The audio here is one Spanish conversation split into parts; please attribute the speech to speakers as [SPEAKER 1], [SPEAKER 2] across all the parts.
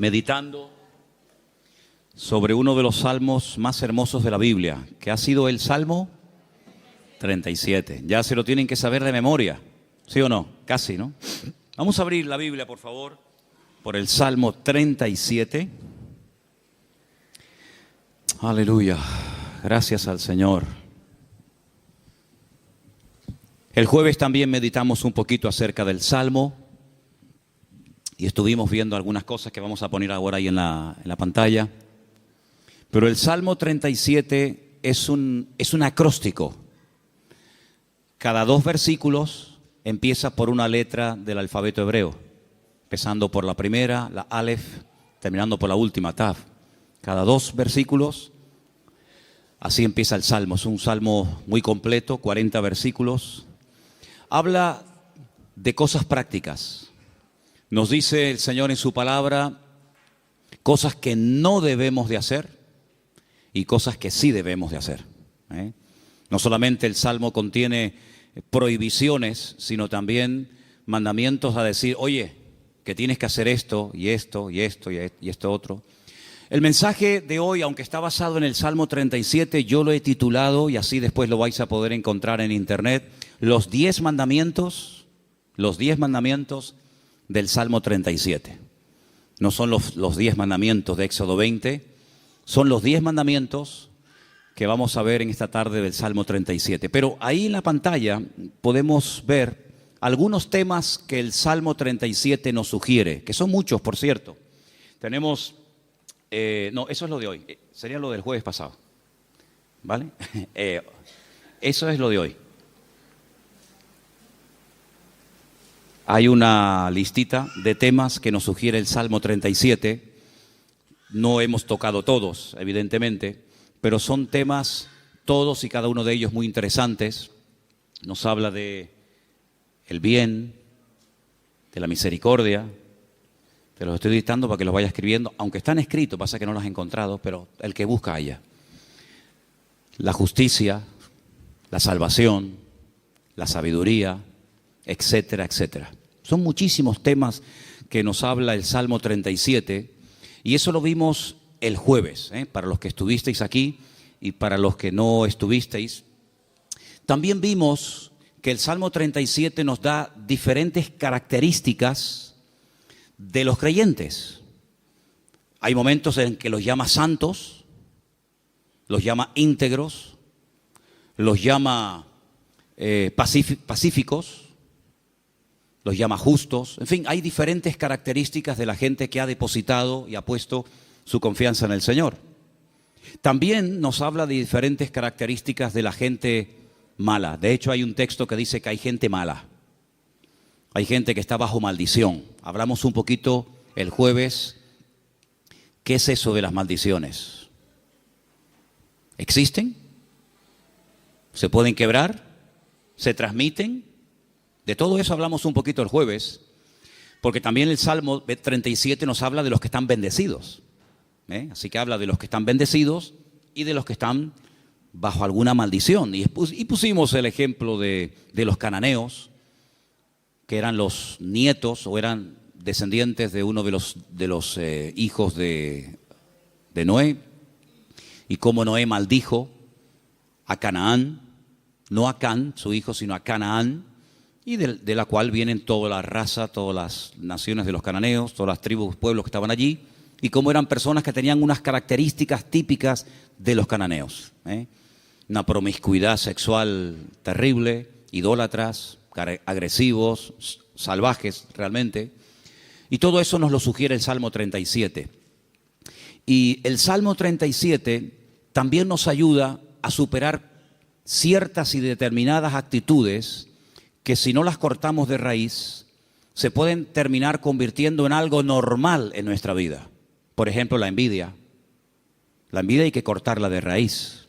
[SPEAKER 1] meditando sobre uno de los salmos más hermosos de la Biblia, que ha sido el Salmo 37. Ya se lo tienen que saber de memoria, ¿sí o no? Casi, ¿no? Vamos a abrir la Biblia, por favor, por el Salmo 37. Aleluya, gracias al Señor. El jueves también meditamos un poquito acerca del Salmo y estuvimos viendo algunas cosas que vamos a poner ahora ahí en la pantalla. Pero el Salmo 37 es un acróstico. Cada 2 versículos empieza por una letra del alfabeto hebreo, empezando por la primera, la Aleph, terminando por la última, Tav. Cada 2 versículos, así empieza el Salmo. Es un salmo muy completo, 40 versículos. Habla de cosas prácticas. Nos dice el Señor en su palabra cosas que no debemos de hacer y cosas que sí debemos de hacer. No solamente el Salmo contiene prohibiciones, sino también mandamientos a decir, oye, que tienes que hacer esto y esto y esto y esto otro. El mensaje de hoy, aunque está basado en el Salmo 37, yo lo he titulado, y así después lo vais a poder encontrar en internet, los 10 mandamientos del Salmo 37. No son los 10 mandamientos de Éxodo 20, son los 10 mandamientos que vamos a ver en esta tarde del Salmo 37. Pero ahí en la pantalla podemos ver algunos temas que el Salmo 37 nos sugiere, que son muchos, por cierto. Tenemos, no, eso es lo de hoy, sería lo del jueves pasado, ¿vale? Eso es lo de hoy. Hay una listita de temas que nos sugiere el Salmo 37. No hemos tocado todos, evidentemente, pero son temas, todos y cada uno de ellos muy interesantes. Nos habla de el bien, de la misericordia. Te los estoy dictando para que los vaya escribiendo, aunque están escritos, pasa que no los he encontrado, pero el que busca haya. La justicia, la salvación, la sabiduría, etcétera, etcétera. Son muchísimos temas que nos habla el Salmo 37 y eso lo vimos el jueves, para los que estuvisteis aquí y para los que no estuvisteis. También vimos que el Salmo 37 nos da diferentes características de los creyentes. Hay momentos en que los llama santos, los llama íntegros, los llama pacíficos, los llama justos. En fin, hay diferentes características de la gente que ha depositado y ha puesto su confianza en el Señor. También nos habla de diferentes características de la gente mala. De hecho, hay un texto que dice que hay gente mala. Hay gente que está bajo maldición. Hablamos un poquito el jueves. ¿Qué es eso de las maldiciones? ¿Existen? ¿Se pueden quebrar? ¿Se transmiten? De todo eso hablamos un poquito el jueves, porque también el Salmo 37 nos habla de los que están bendecidos. Así que habla de los que están bendecidos y de los que están bajo alguna maldición. Y pusimos el ejemplo de los cananeos, que eran los nietos o eran descendientes de uno de los hijos de Noé, y cómo Noé maldijo a Canaán, no a Can, su hijo, sino a Canaán, y de la cual vienen toda la raza, todas las naciones de los cananeos, todas las tribus, pueblos que estaban allí, y cómo eran personas que tenían unas características típicas de los cananeos. Una promiscuidad sexual terrible, idólatras, agresivos, salvajes realmente. Y todo eso nos lo sugiere el Salmo 37. Y el Salmo 37 también nos ayuda a superar ciertas y determinadas actitudes que si no las cortamos de raíz, se pueden terminar convirtiendo en algo normal en nuestra vida. Por ejemplo, la envidia. La envidia hay que cortarla de raíz.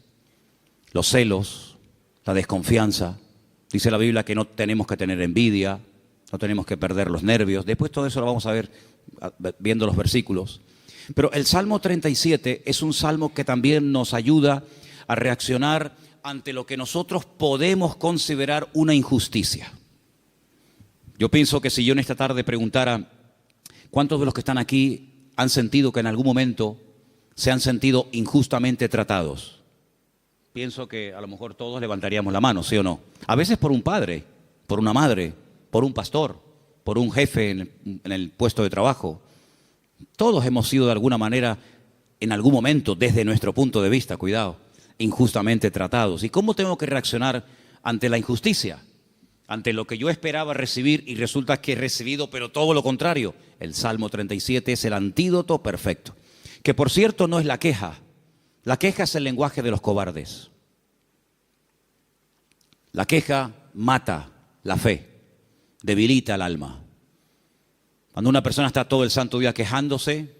[SPEAKER 1] Los celos, la desconfianza. Dice la Biblia que no tenemos que tener envidia, no tenemos que perder los nervios. Después todo eso lo vamos a ver viendo los versículos. Pero el Salmo 37 es un salmo que también nos ayuda a reaccionar ante lo que nosotros podemos considerar una injusticia. Yo pienso que si yo en esta tarde preguntara, ¿cuántos de los que están aquí han sentido que en algún momento se han sentido injustamente tratados? Pienso que a lo mejor todos levantaríamos la mano, ¿sí o no? A veces por un padre, por una madre, por un pastor, por un jefe en el puesto de trabajo. Todos hemos sido de alguna manera, en algún momento, desde nuestro punto de vista, cuidado, injustamente tratados. ¿Y cómo tengo que reaccionar ante la injusticia? Ante lo que yo esperaba recibir y resulta que he recibido, pero todo lo contrario. El Salmo 37 es el antídoto perfecto. Que por cierto no es la queja. La queja es el lenguaje de los cobardes. La queja mata la fe, debilita el alma. Cuando una persona está todo el santo día quejándose,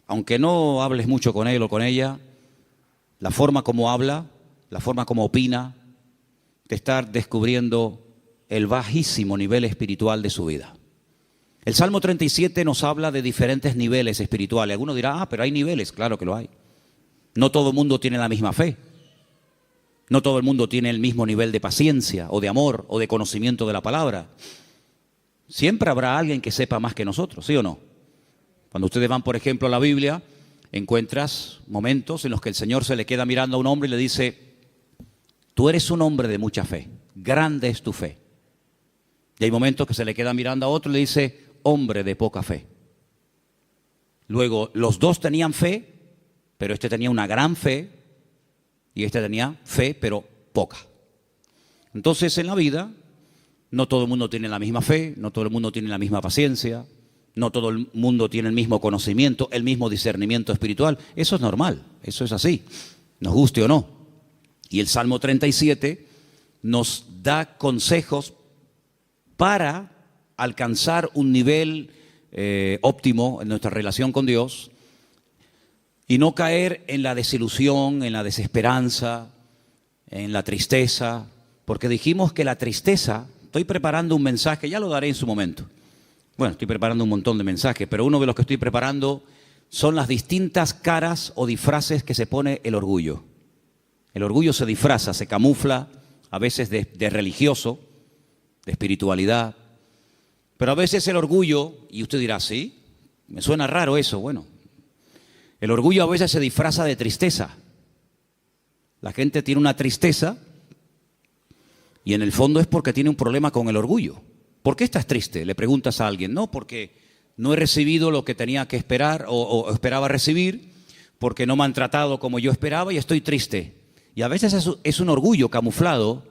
[SPEAKER 1] aunque no hables mucho con él o con ella, la forma como habla, la forma como opina, te está descubriendo el bajísimo nivel espiritual de su vida. El Salmo 37 nos habla de diferentes niveles espirituales. Algunos dirán, pero hay niveles, claro que lo hay. No todo el mundo tiene la misma fe. No todo el mundo tiene el mismo nivel de paciencia o de amor o de conocimiento de la palabra. Siempre habrá alguien que sepa más que nosotros, ¿sí o no? Cuando ustedes van, por ejemplo, a la Biblia, encuentras momentos en los que el Señor se le queda mirando a un hombre y le dice: tú eres un hombre de mucha fe, grande es tu fe. Y hay momentos que se le queda mirando a otro y le dice: hombre de poca fe. Luego, los dos tenían fe, pero este tenía una gran fe y este tenía fe, pero poca. Entonces, en la vida, no todo el mundo tiene la misma fe, no todo el mundo tiene la misma paciencia, no todo el mundo tiene el mismo conocimiento, el mismo discernimiento espiritual. Eso es normal, eso es así, nos guste o no. Y el Salmo 37 nos da consejos para alcanzar un nivel óptimo en nuestra relación con Dios y no caer en la desilusión, en la desesperanza, en la tristeza, porque dijimos que la tristeza, estoy preparando un mensaje, ya lo daré en su momento. Bueno, estoy preparando un montón de mensajes, pero uno de los que estoy preparando son las distintas caras o disfraces que se pone el orgullo. El orgullo se disfraza, se camufla, a veces de religioso, de espiritualidad, pero a veces el orgullo, y usted dirá, ¿sí? Me suena raro eso. Bueno, el orgullo a veces se disfraza de tristeza. La gente tiene una tristeza y en el fondo es porque tiene un problema con el orgullo. ¿Por qué estás triste?, le preguntas a alguien. No, porque no he recibido lo que tenía que esperar o esperaba recibir, porque no me han tratado como yo esperaba y estoy triste. Y a veces es un orgullo camuflado,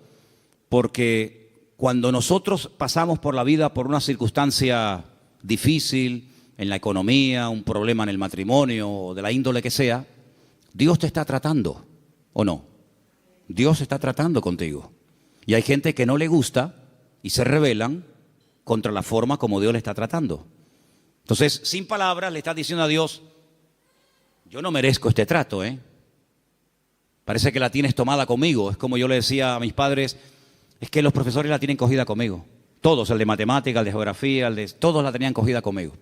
[SPEAKER 1] porque cuando nosotros pasamos por la vida por una circunstancia difícil, en la economía, un problema en el matrimonio o de la índole que sea, Dios te está tratando, ¿o no? Dios está tratando contigo. Y hay gente que no le gusta y se rebelan contra la forma como Dios le está tratando. Entonces, sin palabras, le está diciendo a Dios: yo no merezco este trato, Parece que la tienes tomada conmigo. Es como yo le decía a mis padres: es que los profesores la tienen cogida conmigo. Todos, el de matemática, el de geografía, todos la tenían cogida conmigo.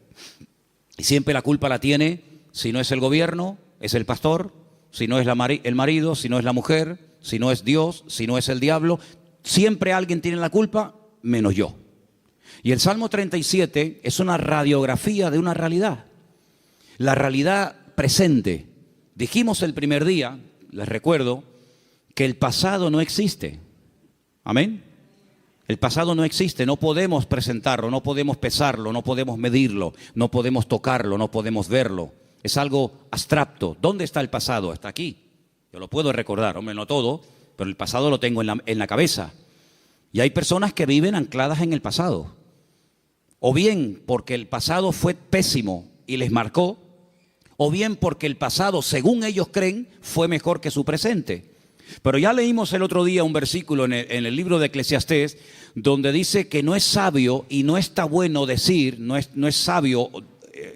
[SPEAKER 1] Y siempre la culpa la tiene, si no es el gobierno, es el pastor, si no es el marido, si no es la mujer, si no es Dios, si no es el diablo. Siempre alguien tiene la culpa, menos yo. Y el Salmo 37 es una radiografía de una realidad. La realidad presente. Dijimos el primer día, les recuerdo, que el pasado no existe. Amén. El pasado no existe, no podemos presentarlo, no podemos pesarlo, no podemos medirlo, no podemos tocarlo, no podemos verlo. Es algo abstracto. ¿Dónde está el pasado? Está aquí. Yo lo puedo recordar, hombre, no todo, pero el pasado lo tengo en la cabeza. Y hay personas que viven ancladas en el pasado. O bien porque el pasado fue pésimo y les marcó, o bien porque el pasado, según ellos creen, fue mejor que su presente. Pero ya leímos el otro día un versículo en el libro de Eclesiastés donde dice que no es sabio y no está bueno decir, no es sabio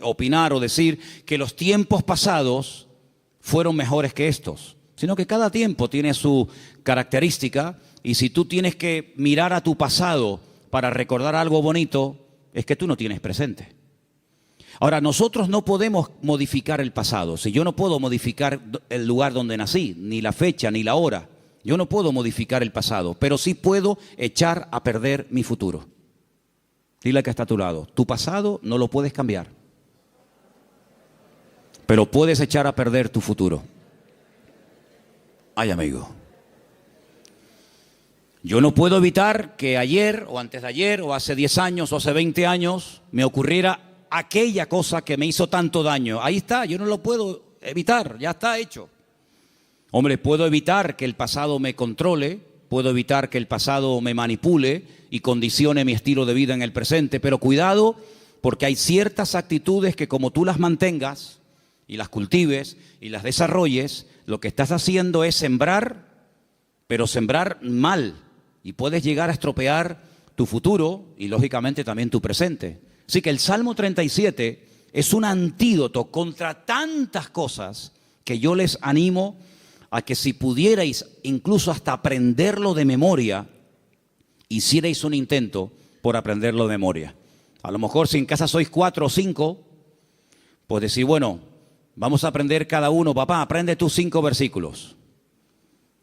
[SPEAKER 1] opinar o decir que los tiempos pasados fueron mejores que estos, sino que cada tiempo tiene su característica, y si tú tienes que mirar a tu pasado para recordar algo bonito, es que tú no tienes presente. Ahora, nosotros no podemos modificar el pasado. Si yo no puedo modificar el lugar donde nací, ni la fecha, ni la hora, yo no puedo modificar el pasado, pero sí puedo echar a perder mi futuro. Dile al que está a tu lado: tu pasado no lo puedes cambiar. pero puedes echar a perder tu futuro. Ay, amigo. Yo no puedo evitar que ayer o antes de ayer o hace 10 años o hace 20 años me ocurriera aquella cosa que me hizo tanto daño. Ahí está, yo no lo puedo evitar, ya está hecho. Hombre, puedo evitar que el pasado me controle, puedo evitar que el pasado me manipule y condicione mi estilo de vida en el presente, pero cuidado, porque hay ciertas actitudes que como tú las mantengas y las cultives y las desarrolles, lo que estás haciendo es sembrar, pero sembrar mal, y puedes llegar a estropear tu futuro y lógicamente también tu presente. Así que el Salmo 37 es un antídoto contra tantas cosas que yo les animo a que si pudierais incluso hasta aprenderlo de memoria, hicierais un intento por aprenderlo de memoria. A lo mejor si en casa sois 4 o 5, pues decir, bueno, vamos a aprender cada uno, papá, aprende tú 5 versículos.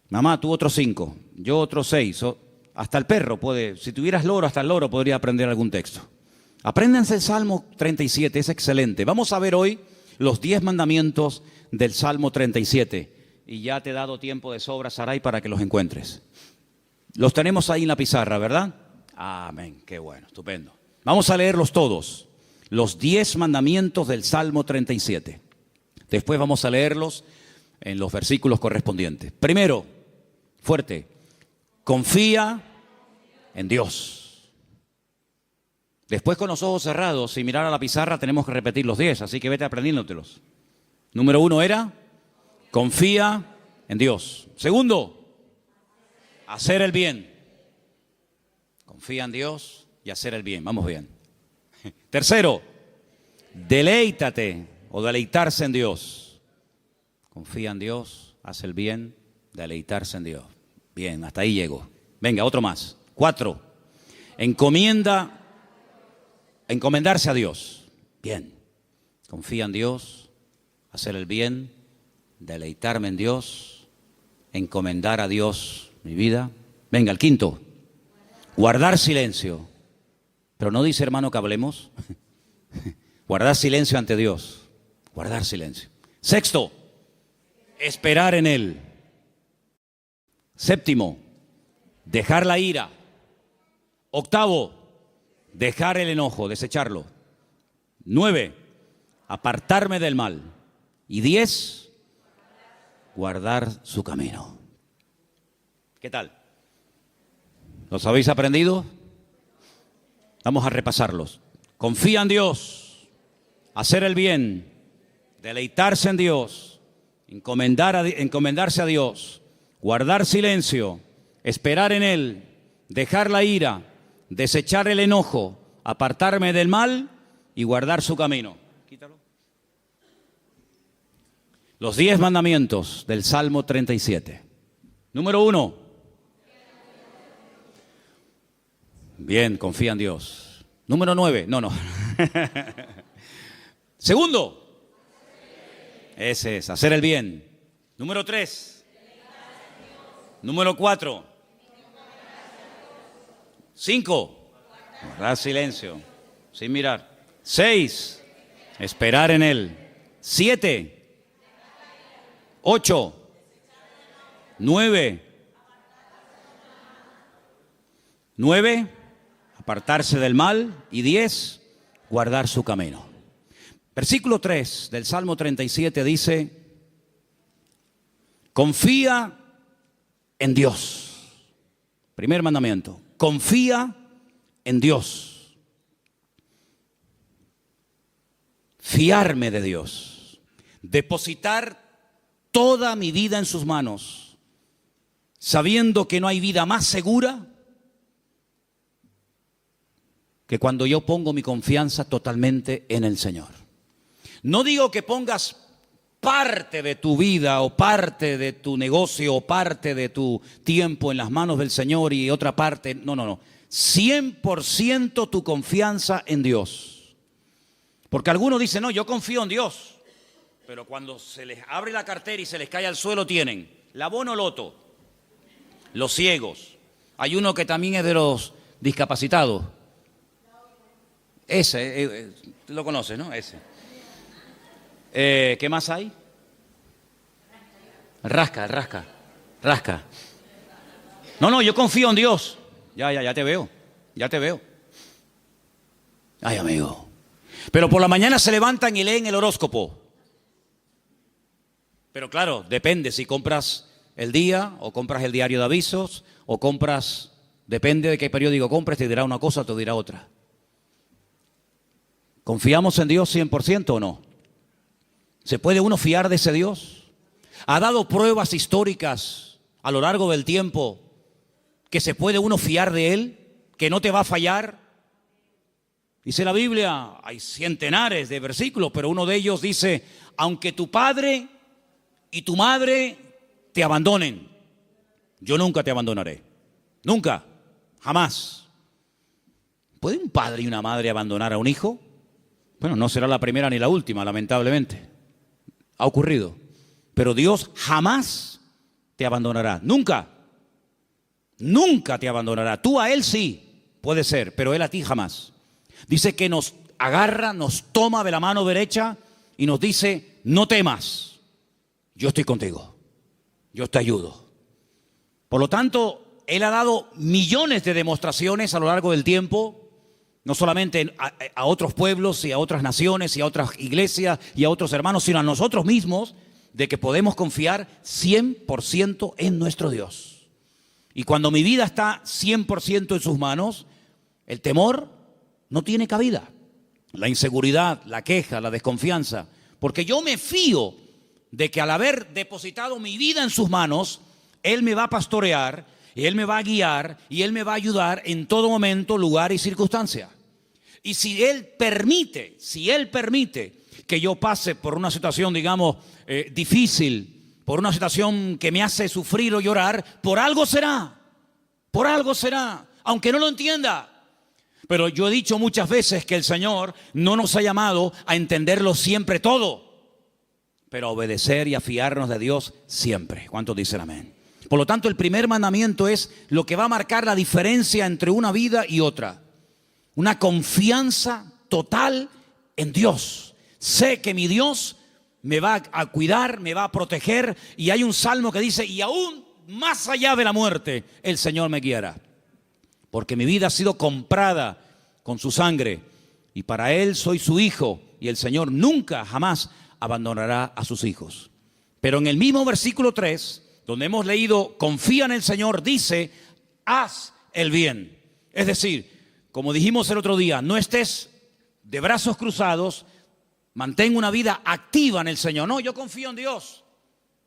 [SPEAKER 1] Mamá, tú otros 5, yo otros 6. Hasta el perro puede, si tuvieras loro, hasta el loro podría aprender algún texto. Apréndanse el Salmo 37, es excelente. Vamos a ver hoy los 10 mandamientos del Salmo 37. Y ya te he dado tiempo de sobra, Saray, para que los encuentres. Los tenemos ahí en la pizarra, ¿verdad? Amén, qué bueno, estupendo. Vamos a leerlos todos, los 10 mandamientos del Salmo 37. Después vamos a leerlos en los versículos correspondientes. Primero, fuerte, confía en Dios. Después, con los ojos cerrados, sin mirar a la pizarra, tenemos que repetir los 10, así que vete aprendiéndotelos. Número 1 era, confía en Dios. Segundo, hacer el bien. Confía en Dios y hacer el bien. Vamos bien. Tercero, deleítate o deleitarse en Dios. Confía en Dios, hace el bien, deleitarse en Dios. Bien, hasta ahí llego. Venga, otro más. 4, encomendarse a Dios. Bien, confía en Dios, hacer el bien, deleitarme en Dios, encomendar a Dios mi vida. Venga, el 5, guardar silencio. Pero no dice, hermano, que hablemos. Guardar silencio ante Dios. Guardar silencio. 6, esperar en Él. 7, dejar la ira. 8, dejar el enojo, desecharlo. 9, apartarme del mal. Y 10, guardar su camino. ¿Qué tal? ¿Los habéis aprendido? Vamos a repasarlos. Confía en Dios, hacer el bien, deleitarse en Dios, encomendarse a Dios, guardar silencio, esperar en Él, dejar la ira, desechar el enojo, apartarme del mal y guardar su camino. Quítalo. Los 10 mandamientos del Salmo 37. Número 1. Bien, confía en Dios. Número 9. No. Segundo. Ese es, hacer el bien. Número 3. Número 4. 5. Guardar silencio, sin mirar. 6. Esperar en Él. 7. 8. 9. Apartarse del mal. Y 10. Guardar su camino. Versículo 3 del Salmo 37 dice, confía en Dios. Primer mandamiento, confía en Dios. Fiarme de Dios. Depositar toda mi vida en sus manos, sabiendo que no hay vida más segura que cuando yo pongo mi confianza totalmente en el Señor. No digo que pongas parte de tu vida o parte de tu negocio o parte de tu tiempo en las manos del Señor y otra parte, no. 100% tu confianza en Dios. Porque algunos dicen, no, yo confío en Dios. Pero cuando se les abre la cartera y se les cae al suelo tienen la Bonoloto, los ciegos. Hay uno que también es de los discapacitados. Ese, lo conoces, ¿no? Ese. ¿Qué más hay? Rasca. No, yo confío en Dios. Ya te veo. Ay, amigo. Pero por la mañana se levantan y leen el horóscopo. Pero claro, depende si compras el día o compras el diario de avisos o compras, depende de qué periódico compres, te dirá una cosa o te dirá otra. ¿Confiamos en Dios 100% o no? ¿Se puede uno fiar de ese Dios? ¿Ha dado pruebas históricas a lo largo del tiempo que se puede uno fiar de Él? ¿Que no te va a fallar? Dice la Biblia, hay centenares de versículos, pero uno de ellos dice, aunque tu padre y tu madre te abandonen, yo nunca te abandonaré. Nunca, jamás. ¿Puede un padre y una madre abandonar a un hijo? Bueno, no será la primera ni la última, lamentablemente. Ha ocurrido. Pero Dios jamás te abandonará. Nunca. Nunca te abandonará. Tú a Él sí, puede ser, pero Él a ti jamás. Dice que nos agarra, nos toma de la mano derecha y nos dice, no temas, yo estoy contigo, yo te ayudo. Por lo tanto, Él ha dado millones de demostraciones a lo largo del tiempo, no solamente a otros pueblos y a otras naciones y a otras iglesias y a otros hermanos, sino a nosotros mismos, de que podemos confiar 100% en nuestro Dios. Y cuando mi vida está 100% en sus manos, el temor no tiene cabida. La inseguridad, la queja, la desconfianza. Porque yo me fío de que al haber depositado mi vida en sus manos, Él me va a pastorear, y Él me va a guiar y Él me va a ayudar en todo momento, lugar y circunstancia. Y si Él permite que yo pase por una situación, digamos, difícil, por una situación que me hace sufrir o llorar, por algo será, aunque no lo entienda. Pero yo he dicho muchas veces que el Señor no nos ha llamado a entenderlo siempre todo, pero a obedecer y a fiarnos de Dios siempre. ¿Cuántos dicen amén? Por lo tanto, el primer mandamiento es lo que va a marcar la diferencia entre una vida y otra. Una confianza total en Dios. Sé que mi Dios me va a cuidar, me va a proteger. Y hay un salmo que dice, y aún más allá de la muerte, el Señor me guiará. Porque mi vida ha sido comprada con su sangre. Y para Él soy su hijo. Y el Señor nunca, jamás abandonará a sus hijos. Pero en el mismo versículo 3, donde hemos leído, confía en el Señor, dice, haz el bien. Es decir, como dijimos el otro día, no estés de brazos cruzados, mantén una vida activa en el Señor. No, yo confío en Dios.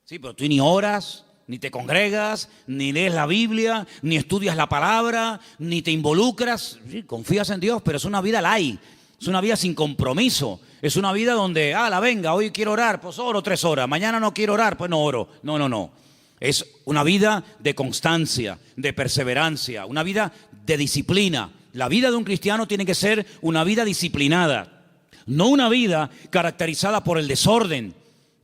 [SPEAKER 1] Sí, pero tú ni oras, ni te congregas, ni lees la Biblia, ni estudias la palabra, ni te involucras. Sí, confías en Dios, pero es una vida light, es una vida sin compromiso. Es una vida donde, venga, hoy quiero orar, pues oro 3 horas. Mañana no quiero orar, pues no oro. No. Es una vida de constancia, de perseverancia, una vida de disciplina. La vida de un cristiano tiene que ser una vida disciplinada, no una vida caracterizada por el desorden,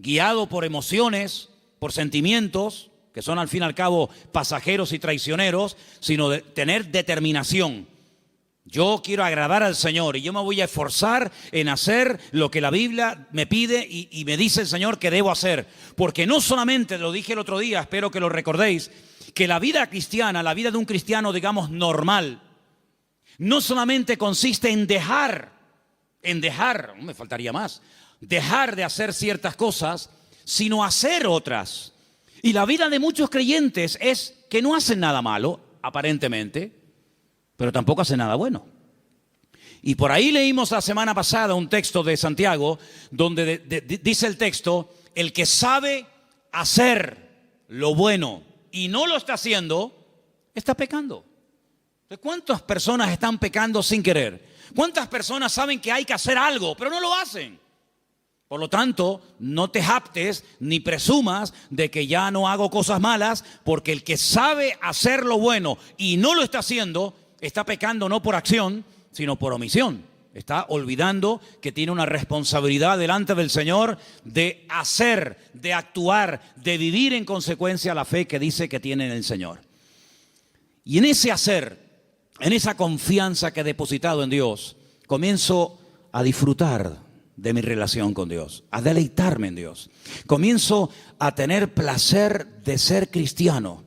[SPEAKER 1] guiado por emociones, por sentimientos, que son al fin y al cabo pasajeros y traicioneros, sino de tener determinación. Yo quiero agradar al Señor y yo me voy a esforzar en hacer lo que la Biblia me pide y me dice el Señor que debo hacer. Porque no solamente, lo dije el otro día, espero que lo recordéis, que la vida cristiana, la vida de un cristiano, digamos, normal, no solamente consiste en dejar, no me faltaría más, dejar de hacer ciertas cosas, sino hacer otras. Y la vida de muchos creyentes es que no hacen nada malo, aparentemente, pero tampoco hacen nada bueno. Y por ahí leímos la semana pasada un texto de Santiago, donde dice el texto, el que sabe hacer lo bueno y no lo está haciendo, está pecando. ¿Cuántas personas están pecando sin querer? ¿Cuántas personas saben que hay que hacer algo, pero no lo hacen? Por lo tanto, no te jactes ni presumas de que ya no hago cosas malas, porque el que sabe hacer lo bueno y no lo está haciendo, está pecando no por acción, sino por omisión. Está olvidando que tiene una responsabilidad delante del Señor de hacer, de actuar, de vivir en consecuencia la fe que dice que tiene en el Señor. Y en ese hacer, en esa confianza que he depositado en Dios, comienzo a disfrutar de mi relación con Dios, a deleitarme en Dios. Comienzo a tener placer de ser cristiano.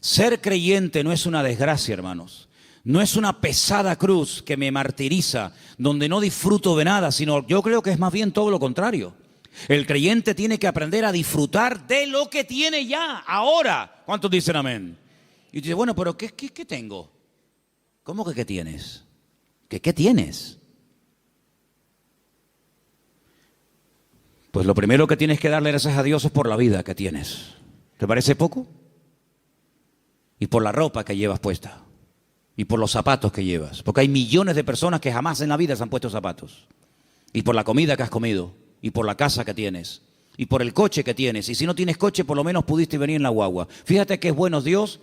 [SPEAKER 1] Ser creyente no es una desgracia, hermanos. No es una pesada cruz que me martiriza, donde no disfruto de nada, sino yo creo que es más bien todo lo contrario. El creyente tiene que aprender a disfrutar de lo que tiene ya, ahora. ¿Cuántos dicen amén? Y dice, bueno, pero ¿qué tengo? ¿Cómo que qué tienes? ¿Qué tienes? Pues lo primero que tienes que darle gracias a Dios es por la vida que tienes. ¿Te parece poco? Y por la ropa que llevas puesta. Y por los zapatos que llevas. Porque hay millones de personas que jamás en la vida se han puesto zapatos. Y por la comida que has comido. Y por la casa que tienes. Y por el coche que tienes. Y si no tienes coche, por lo menos pudiste venir en la guagua. Fíjate que es bueno Dios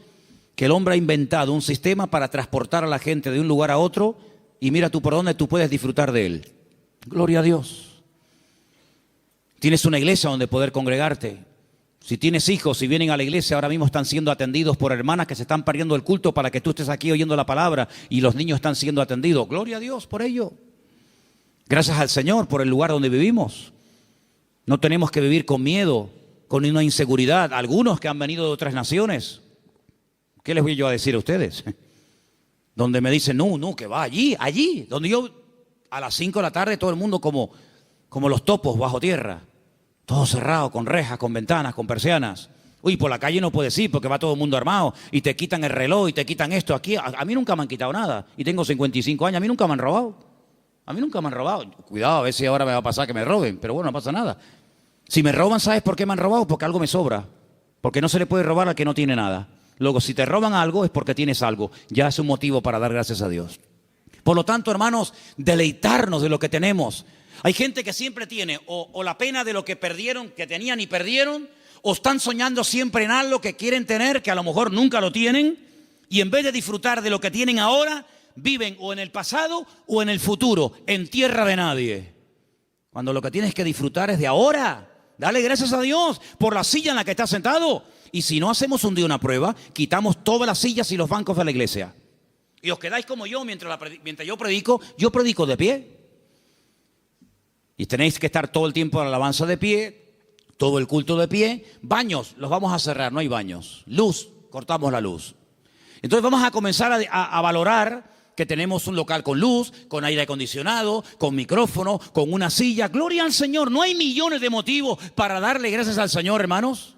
[SPEAKER 1] que el hombre ha inventado un sistema para transportar a la gente de un lugar a otro. Y mira tú por dónde tú puedes disfrutar de él. Gloria a Dios. Tienes una iglesia donde poder congregarte. Si tienes hijos, si vienen a la iglesia, ahora mismo están siendo atendidos por hermanas que se están perdiendo el culto para que tú estés aquí oyendo la palabra y los niños están siendo atendidos. Gloria a Dios por ello. Gracias al Señor por el lugar donde vivimos. No tenemos que vivir con miedo, con una inseguridad. Algunos que han venido de otras naciones, ¿qué les voy yo a decir a ustedes? Donde me dicen, no, que va allí, donde yo a las 5 de la tarde todo el mundo como los topos bajo tierra. Todo cerrado, con rejas, con ventanas, con persianas. Uy, por la calle no puedes ir porque va todo el mundo armado y te quitan el reloj y te quitan esto. Aquí a mí nunca me han quitado nada y tengo 55 años, a mí nunca me han robado. Cuidado, a ver si ahora me va a pasar que me roben, pero bueno, no pasa nada. Si me roban, ¿sabes por qué me han robado? Porque algo me sobra. Porque no se le puede robar al que no tiene nada. Luego, si te roban algo es porque tienes algo. Ya es un motivo para dar gracias a Dios. Por lo tanto, hermanos, deleitarnos de lo que tenemos. Hay gente que siempre tiene o la pena de lo que perdieron, que tenían y perdieron, o están soñando siempre en algo que quieren tener, que a lo mejor nunca lo tienen, y en vez de disfrutar de lo que tienen ahora, viven o en el pasado o en el futuro, en tierra de nadie. Cuando lo que tienes que disfrutar es de ahora. Dale gracias a Dios por la silla en la que estás sentado. Y si no hacemos un día una prueba, quitamos todas las sillas y los bancos de la iglesia. Y os quedáis como yo mientras yo predico de pie. Y tenéis que estar todo el tiempo en la alabanza de pie, todo el culto de pie. Baños, los vamos a cerrar, no hay baños. Luz, cortamos la luz. Entonces vamos a comenzar a valorar que tenemos un local con luz, con aire acondicionado, con micrófono, con una silla. Gloria al Señor. No hay millones de motivos para darle gracias al Señor, hermanos.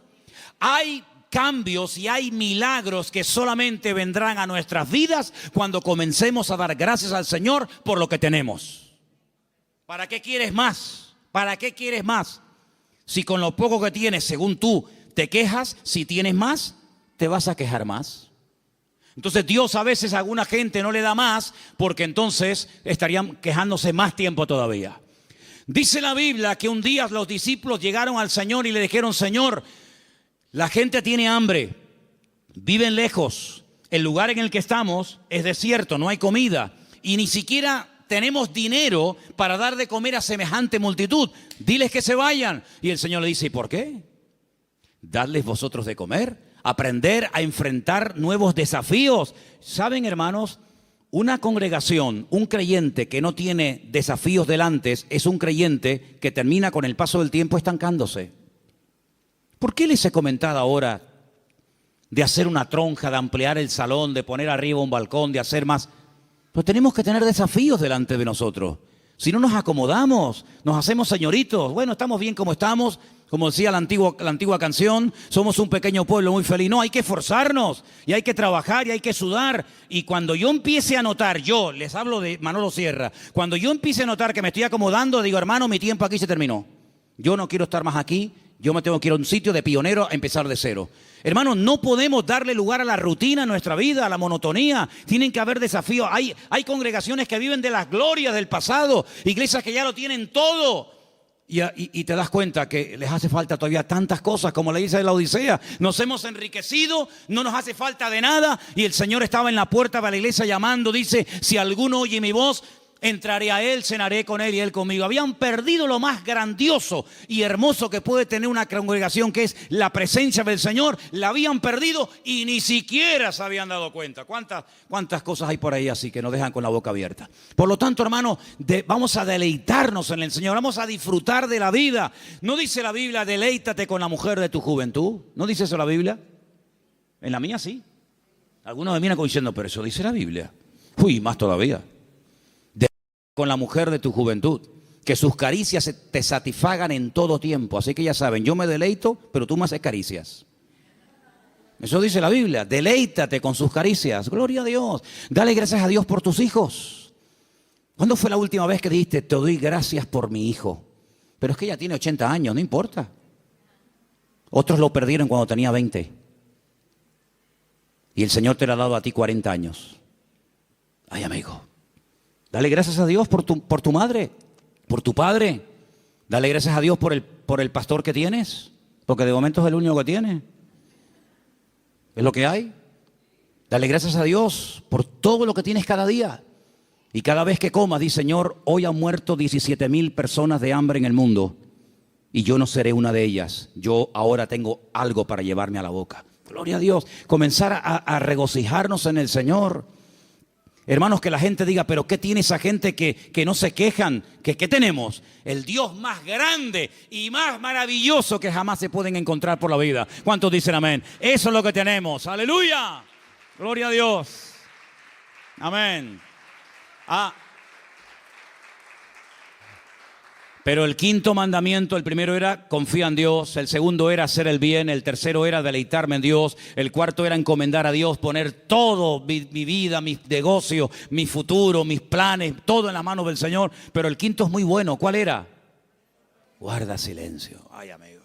[SPEAKER 1] Hay cambios y hay milagros que solamente vendrán a nuestras vidas cuando comencemos a dar gracias al Señor por lo que tenemos. ¿Para qué quieres más? ¿Para qué quieres más? Si con lo poco que tienes, según tú, te quejas, si tienes más, te vas a quejar más. Entonces Dios a veces a alguna gente no le da más porque entonces estarían quejándose más tiempo todavía. Dice la Biblia que un día los discípulos llegaron al Señor y le dijeron, Señor, la gente tiene hambre, viven lejos, el lugar en el que estamos es desierto, no hay comida y ni siquiera tenemos dinero para dar de comer a semejante multitud. Diles que se vayan. Y el Señor le dice, ¿y por qué? Dadles vosotros de comer. Aprender a enfrentar nuevos desafíos. ¿Saben, hermanos? Una congregación, un creyente que no tiene desafíos delante, es un creyente que termina con el paso del tiempo estancándose. ¿Por qué les he comentado ahora de hacer una tronja, de ampliar el salón, de poner arriba un balcón, de hacer más? Pero tenemos que tener desafíos delante de nosotros. Si no nos acomodamos, nos hacemos señoritos. Bueno, estamos bien como estamos, como decía la antigua canción, somos un pequeño pueblo muy feliz. No, hay que esforzarnos y hay que trabajar y hay que sudar. Y cuando yo empiece a notar, yo les hablo de Manolo Sierra, cuando yo empiece a notar que me estoy acomodando, digo, hermano, mi tiempo aquí se terminó. Yo no quiero estar más aquí. Yo me tengo que ir a un sitio de pionero a empezar de cero. Hermanos, no podemos darle lugar a la rutina en nuestra vida, a la monotonía. Tienen que haber desafíos. Hay congregaciones que viven de las glorias del pasado, iglesias que ya lo tienen todo. Y te das cuenta que les hace falta todavía tantas cosas, como le dice la Odisea. Nos hemos enriquecido, no nos hace falta de nada. Y el Señor estaba en la puerta de la iglesia llamando, dice, si alguno oye mi voz, entraré a Él, cenaré con Él y Él conmigo. Habían perdido lo más grandioso y hermoso que puede tener una congregación, que es la presencia del Señor. La habían perdido y ni siquiera se habían dado cuenta. ¿Cuántas cosas hay por ahí así que nos dejan con la boca abierta? Por lo tanto, hermano, vamos a deleitarnos en el Señor, vamos a disfrutar de la vida. ¿No dice la Biblia, deleítate con la mujer de tu juventud? ¿No dice eso la Biblia? En la mía sí. Algunos me miran como diciendo, pero eso dice la Biblia. Uy, más todavía. Con la mujer de tu juventud, que sus caricias te satisfagan en todo tiempo. Así que ya saben, yo me deleito, pero tú me haces caricias. Eso dice la Biblia, deleítate con sus caricias. Gloria a Dios. Dale gracias a Dios por tus hijos. ¿Cuándo fue la última vez que dijiste, te doy gracias por mi hijo? Pero es que ella tiene 80 años, no importa. Otros lo perdieron cuando tenía 20. Y el Señor te lo ha dado a ti 40 años. Ay, amigo. Dale gracias a Dios por tu madre, por tu padre. Dale gracias a Dios por el pastor que tienes, porque de momento es el único que tiene. Es lo que hay. Dale gracias a Dios por todo lo que tienes cada día. Y cada vez que comas, di, Señor, hoy han muerto 17,000 personas de hambre en el mundo y yo no seré una de ellas. Yo ahora tengo algo para llevarme a la boca. Gloria a Dios. Comenzar a regocijarnos en el Señor. Hermanos, que la gente diga, pero ¿qué tiene esa gente que no se quejan? ¿Qué tenemos? El Dios más grande y más maravilloso que jamás se pueden encontrar por la vida. ¿Cuántos dicen amén? Eso es lo que tenemos. ¡Aleluya! Gloria a Dios. Amén. Pero el quinto mandamiento, el primero era confía en Dios, el segundo era hacer el bien, el tercero era deleitarme en Dios, el cuarto era encomendar a Dios, poner todo, mi vida, mis negocios, mi futuro, mis planes, todo en las manos del Señor. Pero el quinto es muy bueno. ¿Cuál era? Guarda silencio. Ay, amigo.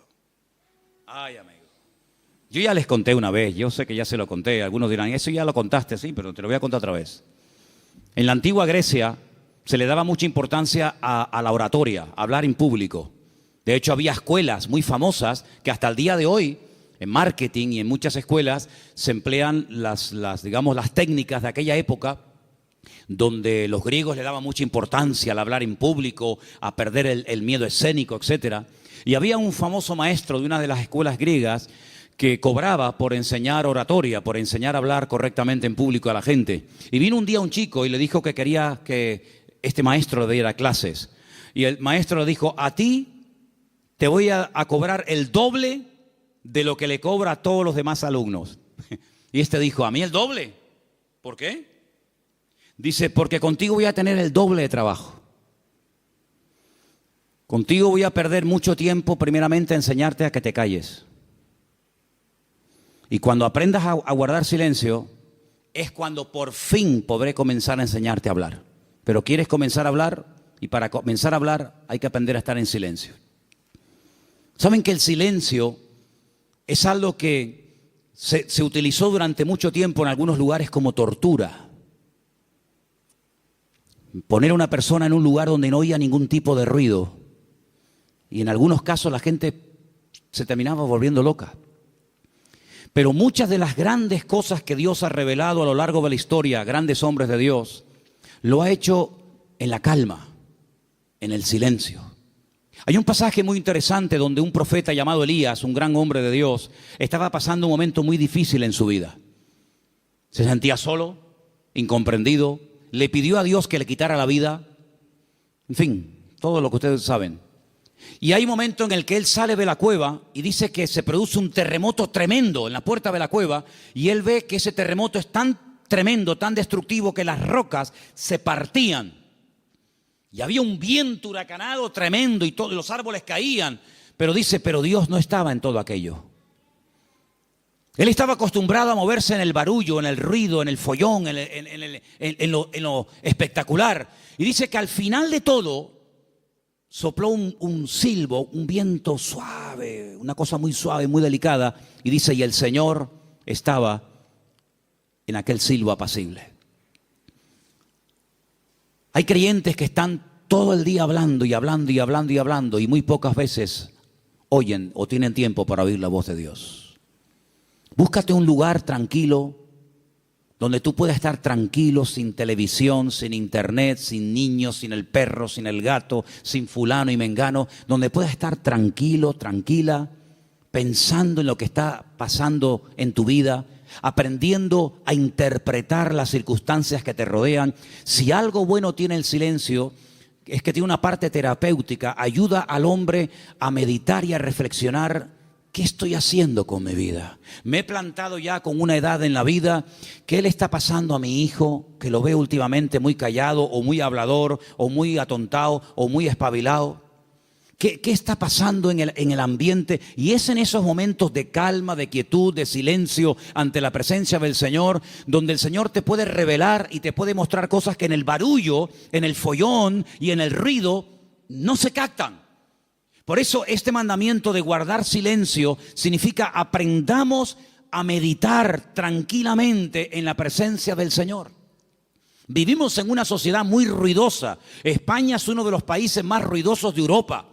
[SPEAKER 1] Ay, amigo. Yo ya les conté una vez, yo sé que ya se lo conté. Algunos dirán, eso ya lo contaste, sí, pero te lo voy a contar otra vez. En la antigua Grecia se le daba mucha importancia a la oratoria, a hablar en público. De hecho, había escuelas muy famosas que hasta el día de hoy, en marketing y en muchas escuelas, se emplean las técnicas de aquella época, donde los griegos le daban mucha importancia al hablar en público, a perder el miedo escénico, etc. Y había un famoso maestro de una de las escuelas griegas que cobraba por enseñar oratoria, por enseñar a hablar correctamente en público a la gente. Y vino un día un chico y le dijo que quería que este maestro le diera clases. Y el maestro le dijo, a ti te voy a cobrar el doble de lo que le cobra a todos los demás alumnos. Y este dijo, ¿a mí el doble? ¿Por qué? Dice, porque contigo voy a tener el doble de trabajo. Contigo voy a perder mucho tiempo primeramente a enseñarte a que te calles. Y cuando aprendas a guardar silencio, es cuando por fin podré comenzar a enseñarte a hablar. Pero quieres comenzar a hablar, y para comenzar a hablar hay que aprender a estar en silencio. ¿Saben que el silencio es algo que se utilizó durante mucho tiempo en algunos lugares como tortura? Poner a una persona en un lugar donde no oía ningún tipo de ruido. Y en algunos casos la gente se terminaba volviendo loca. Pero muchas de las grandes cosas que Dios ha revelado a lo largo de la historia, grandes hombres de Dios, lo ha hecho en la calma, en el silencio. Hay un pasaje muy interesante donde un profeta llamado Elías, un gran hombre de Dios, estaba pasando un momento muy difícil en su vida. Se sentía solo, incomprendido, le pidió a Dios que le quitara la vida. En fin, todo lo que ustedes saben. Y hay un momento en el que él sale de la cueva y dice que se produce un terremoto tremendo en la puerta de la cueva, y él ve que ese terremoto es tan tremendo, tan destructivo, que las rocas se partían. Y había un viento huracanado tremendo y todos los árboles caían. Pero dice, pero Dios no estaba en todo aquello. Él estaba acostumbrado a moverse en el barullo, en el ruido, en el follón, en lo espectacular. Y dice que al final de todo sopló un silbo, un viento suave, una cosa muy suave, muy delicada. Y dice, y el Señor estaba en aquel silbo apacible. Hay creyentes que están todo el día hablando y hablando y hablando y hablando, y muy pocas veces oyen o tienen tiempo para oír la voz de Dios. Búscate un lugar tranquilo, donde tú puedas estar tranquilo, sin televisión, sin internet, sin niños, sin el perro, sin el gato, sin fulano y mengano, donde puedas estar tranquilo, tranquila, pensando en lo que está pasando en tu vida, aprendiendo a interpretar las circunstancias que te rodean. Si algo bueno tiene el silencio, es que tiene una parte terapéutica, ayuda al hombre a meditar y a reflexionar. ¿Qué estoy haciendo con mi vida? Me he plantado ya con una edad en la vida. ¿Qué le está pasando a mi hijo? Que lo veo últimamente muy callado o muy hablador o muy atontado o muy espabilado. ¿Qué está pasando en el ambiente? Y es en esos momentos de calma, de quietud, de silencio ante la presencia del Señor, donde el Señor te puede revelar y te puede mostrar cosas que en el barullo, en el follón y en el ruido no se captan. Por eso este mandamiento de guardar silencio significa aprendamos a meditar tranquilamente en la presencia del Señor. Vivimos en una sociedad muy ruidosa. España es uno de los países más ruidosos de Europa.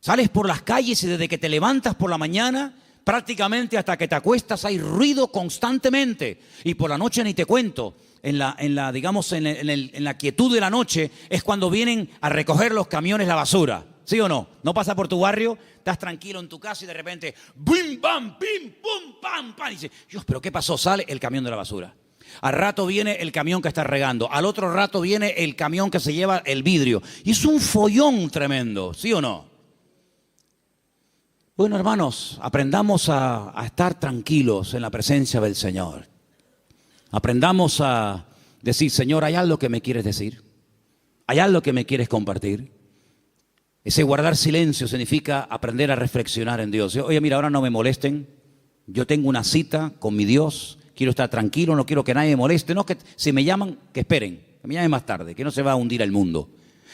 [SPEAKER 1] Sales por las calles y desde que te levantas por la mañana, prácticamente hasta que te acuestas hay ruido constantemente. Y por la noche ni te cuento. En la quietud de la noche es cuando vienen a recoger los camiones la basura. ¿Sí o no? No pasa por tu barrio, estás tranquilo en tu casa y de repente ¡bim, bam, pim, pum, pam, pam! Y dices, Dios, ¿pero qué pasó? Sale el camión de la basura. Al rato viene el camión que está regando. Al otro rato viene el camión que se lleva el vidrio. Y es un follón tremendo, ¿sí o no? Bueno, hermanos, aprendamos a estar tranquilos en la presencia del Señor. Aprendamos a decir, Señor, ¿hay algo que me quieres decir? ¿Hay algo que me quieres compartir? Ese guardar silencio significa aprender a reflexionar en Dios. Oye, mira, ahora no me molesten. Yo tengo una cita con mi Dios. Quiero estar tranquilo, no quiero que nadie me moleste. No, que si me llaman, que esperen. Que me llamen más tarde, que no se va a hundir el mundo.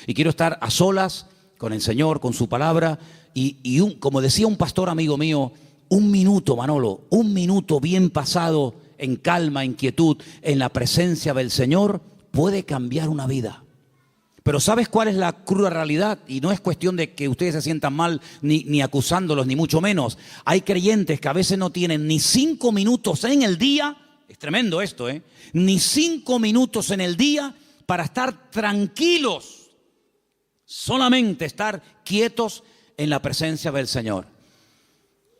[SPEAKER 1] Y quiero estar a solas con el Señor, con su palabra. Como decía un pastor amigo mío, un minuto, Manolo, un minuto bien pasado en calma, en quietud, en la presencia del Señor, puede cambiar una vida. Pero ¿sabes cuál es la cruda realidad? Y no es cuestión de que ustedes se sientan mal ni acusándolos, ni mucho menos. Hay creyentes que a veces no tienen ni 5 minutos en el día, es tremendo esto, ni 5 minutos en el día para estar tranquilos, solamente estar quietos en la presencia del Señor.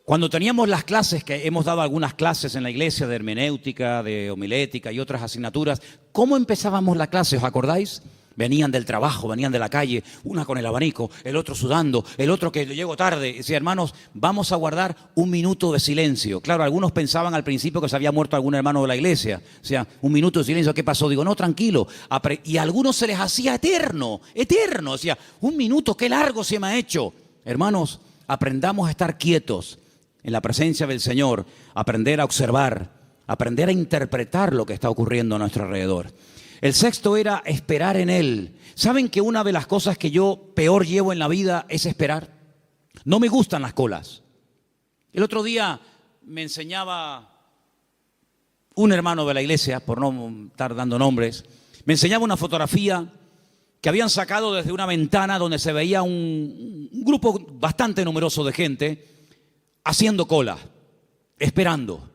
[SPEAKER 1] Cuando teníamos las clases, que hemos dado algunas clases en la iglesia de hermenéutica, de homilética y otras asignaturas, ¿cómo empezábamos la clase? ¿Os acordáis? Venían del trabajo, venían de la calle, una con el abanico, el otro sudando, el otro que llegó tarde. Decía, hermanos, vamos a guardar un minuto de silencio. Claro, algunos pensaban al principio que se había muerto algún hermano de la iglesia. O sea, un minuto de silencio, ¿qué pasó? Digo, no, tranquilo. Y a algunos se les hacía eterno, eterno. O sea, un minuto, qué largo se me ha hecho. Hermanos, aprendamos a estar quietos en la presencia del Señor, aprender a observar, aprender a interpretar lo que está ocurriendo a nuestro alrededor. El sexto era esperar en Él. ¿Saben que una de las cosas que yo peor llevo en la vida es esperar? No me gustan las colas. El otro día me enseñaba un hermano de la iglesia, por no estar dando nombres, me enseñaba una fotografía que habían sacado desde una ventana donde se veía un grupo bastante numeroso de gente haciendo cola, esperando.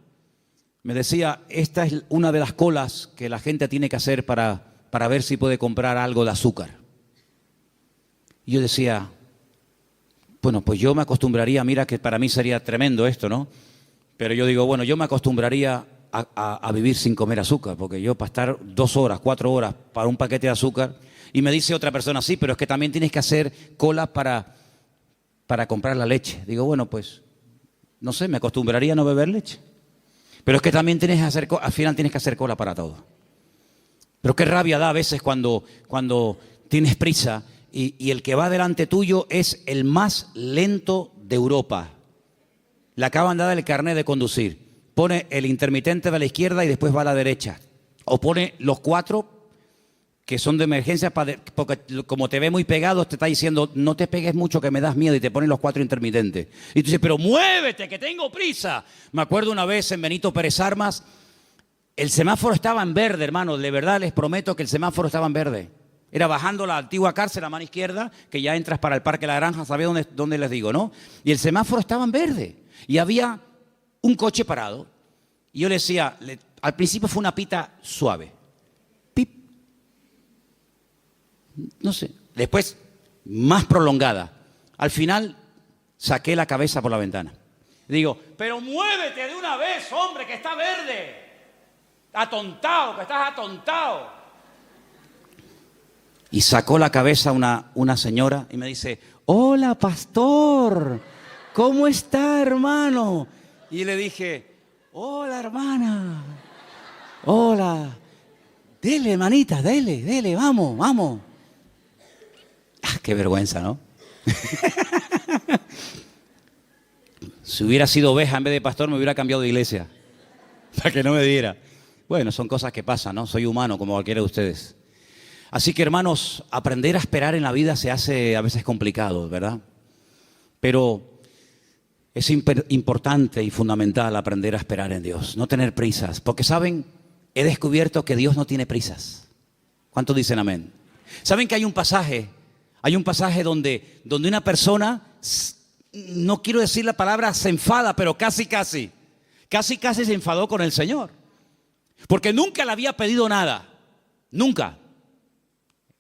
[SPEAKER 1] Me decía, esta es una de las colas que la gente tiene que hacer para ver si puede comprar algo de azúcar. Y yo decía, bueno, pues yo me acostumbraría, mira que para mí sería tremendo esto, ¿no? Pero yo digo, bueno, yo me acostumbraría a vivir sin comer azúcar, porque yo para estar 2 horas, 4 horas para un paquete de azúcar, y me dice otra persona, sí, pero es que también tienes que hacer cola para comprar la leche. Digo, bueno, pues, no sé, me acostumbraría a no beber leche. Pero es que también al final tienes que hacer cola para todo. Pero qué rabia da a veces cuando tienes prisa y el que va delante tuyo es el más lento de Europa. Le acaban de dar el carnet de conducir. Pone el intermitente de la izquierda y después va a la derecha. O pone los 4 que son de emergencia, porque como te ve muy pegado, te está diciendo, no te pegues mucho que me das miedo, y te ponen los 4 intermitentes. Y tú dices, pero muévete, que tengo prisa. Me acuerdo una vez en Benito Pérez Armas, el semáforo estaba en verde, hermano, de verdad les prometo que el semáforo estaba en verde. Era bajando la antigua cárcel a mano izquierda, que ya entras para el Parque La Granja, ¿sabéis dónde les digo, no? Y el semáforo estaba en verde, y había un coche parado. Y yo le decía, Al principio fue una pita suave. Pip. No sé. Después, más prolongada. Al final, saqué la cabeza por la ventana. Digo, pero muévete de una vez, hombre, que está verde. Atontado, que estás atontado. Y sacó la cabeza una señora y me dice, hola, pastor, ¿cómo está, hermano? Y le dije, hola, hermana, hola, dele, hermanita, dele, vamos, vamos. Ah, qué vergüenza, ¿no? Si hubiera sido oveja en vez de pastor, me hubiera cambiado de iglesia, para que no me diera. Bueno, son cosas que pasan, ¿no? Soy humano como cualquiera de ustedes. Así que, hermanos, aprender a esperar en la vida se hace a veces complicado, ¿verdad? Pero es importante y fundamental aprender a esperar en Dios, no tener prisas. Porque, ¿saben? He descubierto que Dios no tiene prisas. ¿Cuántos dicen amén? ¿Saben que hay un pasaje donde una persona, no quiero decir la palabra se enfada, pero casi se enfadó con el Señor? Porque nunca le había pedido nada, nunca.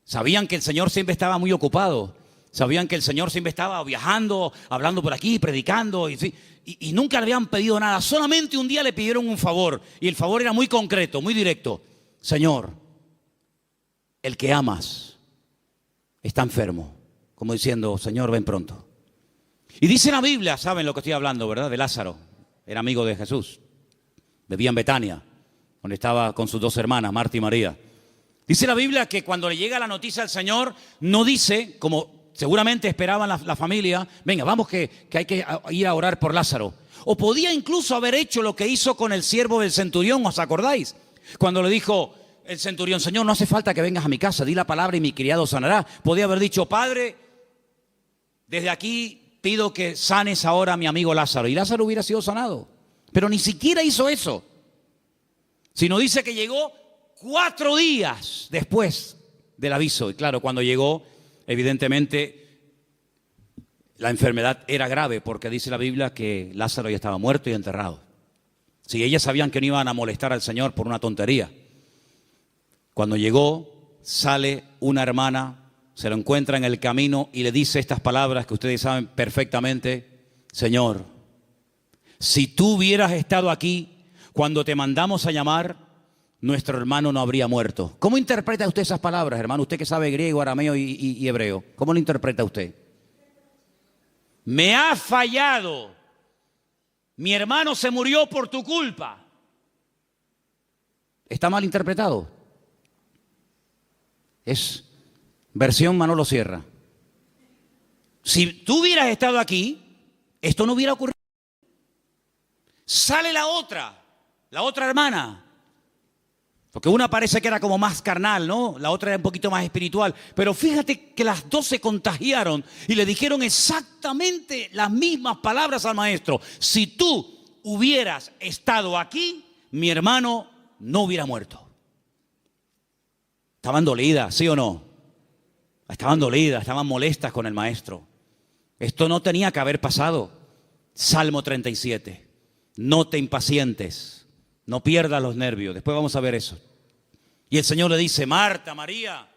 [SPEAKER 1] Sabían que el Señor siempre estaba muy ocupado. Sabían que el Señor siempre estaba viajando, hablando por aquí, predicando. Y nunca le habían pedido nada. Solamente un día le pidieron un favor. Y el favor era muy concreto, muy directo. Señor, el que amas está enfermo. Como diciendo, Señor, ven pronto. Y dice la Biblia, saben lo que estoy hablando, ¿verdad? De Lázaro. Era amigo de Jesús. Vivía en Betania, donde estaba con sus dos hermanas, Marta y María. Dice la Biblia que cuando le llega la noticia al Señor, no dice, como seguramente esperaban la familia, venga, vamos que hay que ir a orar por Lázaro. O podía incluso haber hecho lo que hizo con el siervo del centurión, ¿os acordáis? Cuando le dijo el centurión, Señor, no hace falta que vengas a mi casa, di la palabra y mi criado sanará. Podía haber dicho, Padre, desde aquí pido que sanes ahora a mi amigo Lázaro. Y Lázaro hubiera sido sanado. Pero ni siquiera hizo eso. Sino dice que llegó 4 días después del aviso. Y claro, cuando llegó, evidentemente, la enfermedad era grave, porque dice la Biblia que Lázaro ya estaba muerto y enterrado. Si ellas sabían que no iban a molestar al Señor por una tontería. Cuando llegó, sale una hermana, se lo encuentra en el camino y le dice estas palabras que ustedes saben perfectamente. Señor, si tú hubieras estado aquí cuando te mandamos a llamar, nuestro hermano no habría muerto. ¿Cómo interpreta usted esas palabras, hermano? Usted que sabe griego, arameo y hebreo. ¿Cómo lo interpreta usted? Me ha fallado. Mi hermano se murió por tu culpa. ¿Está mal interpretado? Es versión Manolo Sierra. Si tú hubieras estado aquí, esto no hubiera ocurrido. Sale la otra hermana. Porque una parece que era como más carnal, ¿no? La otra era un poquito más espiritual. Pero fíjate que las dos se contagiaron y le dijeron exactamente las mismas palabras al maestro. Si tú hubieras estado aquí, mi hermano no hubiera muerto. Estaban dolidas, ¿sí o no? Estaban dolidas, estaban molestas con el maestro. Esto no tenía que haber pasado. Salmo 37. No te impacientes. No pierdas los nervios. Después vamos a ver eso. Y el Señor le dice, Marta, María,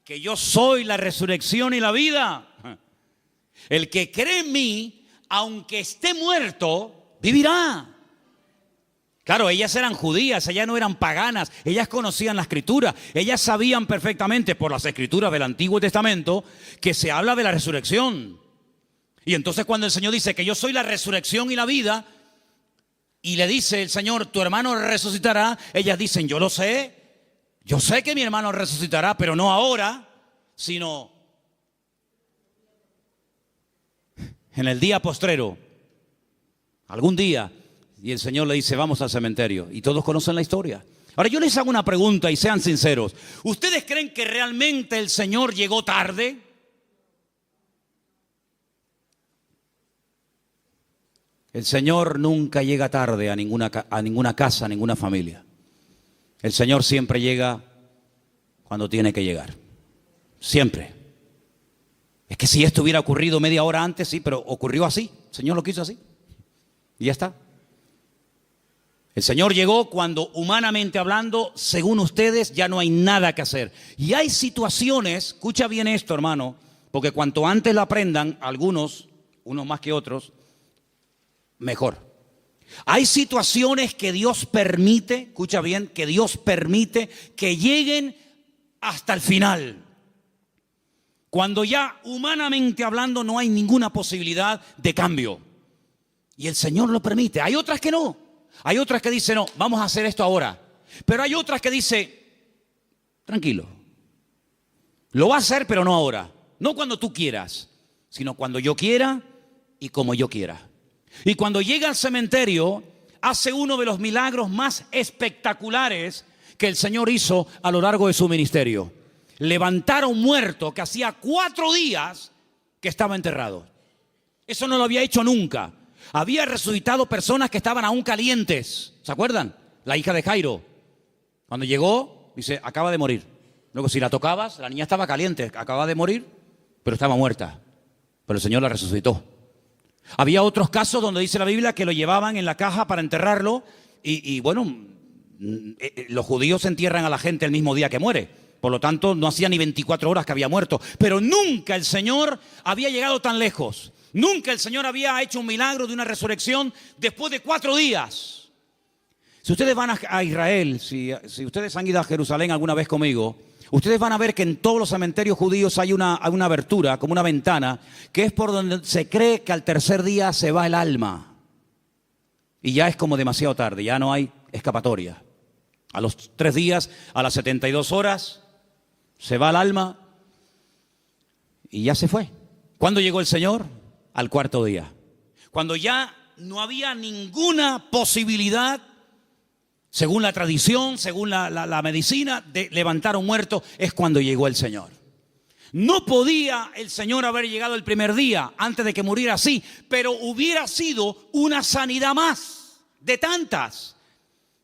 [SPEAKER 1] que yo soy la resurrección y la vida. El que cree en mí, aunque esté muerto, vivirá. Claro, ellas eran judías, ellas no eran paganas, ellas conocían la Escritura, ellas sabían perfectamente por las Escrituras del Antiguo Testamento que se habla de la resurrección. Y entonces cuando el Señor dice que yo soy la resurrección y la vida, y le dice el Señor, tu hermano resucitará, ellas dicen, yo sé que mi hermano resucitará, pero no ahora, sino en el día postrero, algún día. Y el Señor le dice, vamos al cementerio. Y todos conocen la historia. Ahora yo les hago una pregunta y sean sinceros. ¿Ustedes creen que realmente el Señor llegó tarde? El Señor nunca llega tarde a ninguna casa, a ninguna familia. El Señor siempre llega cuando tiene que llegar. Siempre. Es que si esto hubiera ocurrido media hora antes, sí, pero ocurrió así. El Señor lo quiso así. Y ya está. El Señor llegó cuando, humanamente hablando, según ustedes, ya no hay nada que hacer. Y hay situaciones, escucha bien esto, hermano, porque cuanto antes lo aprendan, algunos, unos más que otros, mejor. Hay situaciones que Dios permite, escucha bien, que Dios permite que lleguen hasta el final. Cuando ya humanamente hablando no hay ninguna posibilidad de cambio. Y el Señor lo permite. Hay otras que no. Hay otras que dicen, no, vamos a hacer esto ahora. Pero hay otras que dicen, tranquilo. Lo va a hacer, pero no ahora. No cuando tú quieras, sino cuando yo quiera y como yo quiera. Y cuando llega al cementerio, hace uno de los milagros más espectaculares que el Señor hizo a lo largo de su ministerio. Levantar a un muerto que hacía 4 días que estaba enterrado. Eso no lo había hecho nunca. Había resucitado personas que estaban aún calientes. ¿Se acuerdan? La hija de Jairo. Cuando llegó, dice, acaba de morir. Luego, si la tocabas, la niña estaba caliente, acaba de morir, pero estaba muerta. Pero el Señor la resucitó. Había otros casos donde dice la Biblia que lo llevaban en la caja para enterrarlo y bueno, los judíos entierran a la gente el mismo día que muere. Por lo tanto, no hacía ni 24 horas que había muerto. Pero nunca el Señor había llegado tan lejos. Nunca el Señor había hecho un milagro de una resurrección después de 4 días. Si ustedes van a Israel, si ustedes han ido a Jerusalén alguna vez conmigo, ustedes van a ver que en todos los cementerios judíos hay una abertura, como una ventana, que es por donde se cree que al tercer día se va el alma. Y ya es como demasiado tarde, ya no hay escapatoria. A los 3 días, a las 72 horas, se va el alma y ya se fue. ¿Cuándo llegó el Señor? Al 4.º día. Cuando ya no había ninguna posibilidad, según la tradición, según la medicina, de levantar a un muerto, es cuando llegó el Señor. No podía el Señor haber llegado el primer día, antes de que muriera así, pero hubiera sido una sanidad más, de tantas.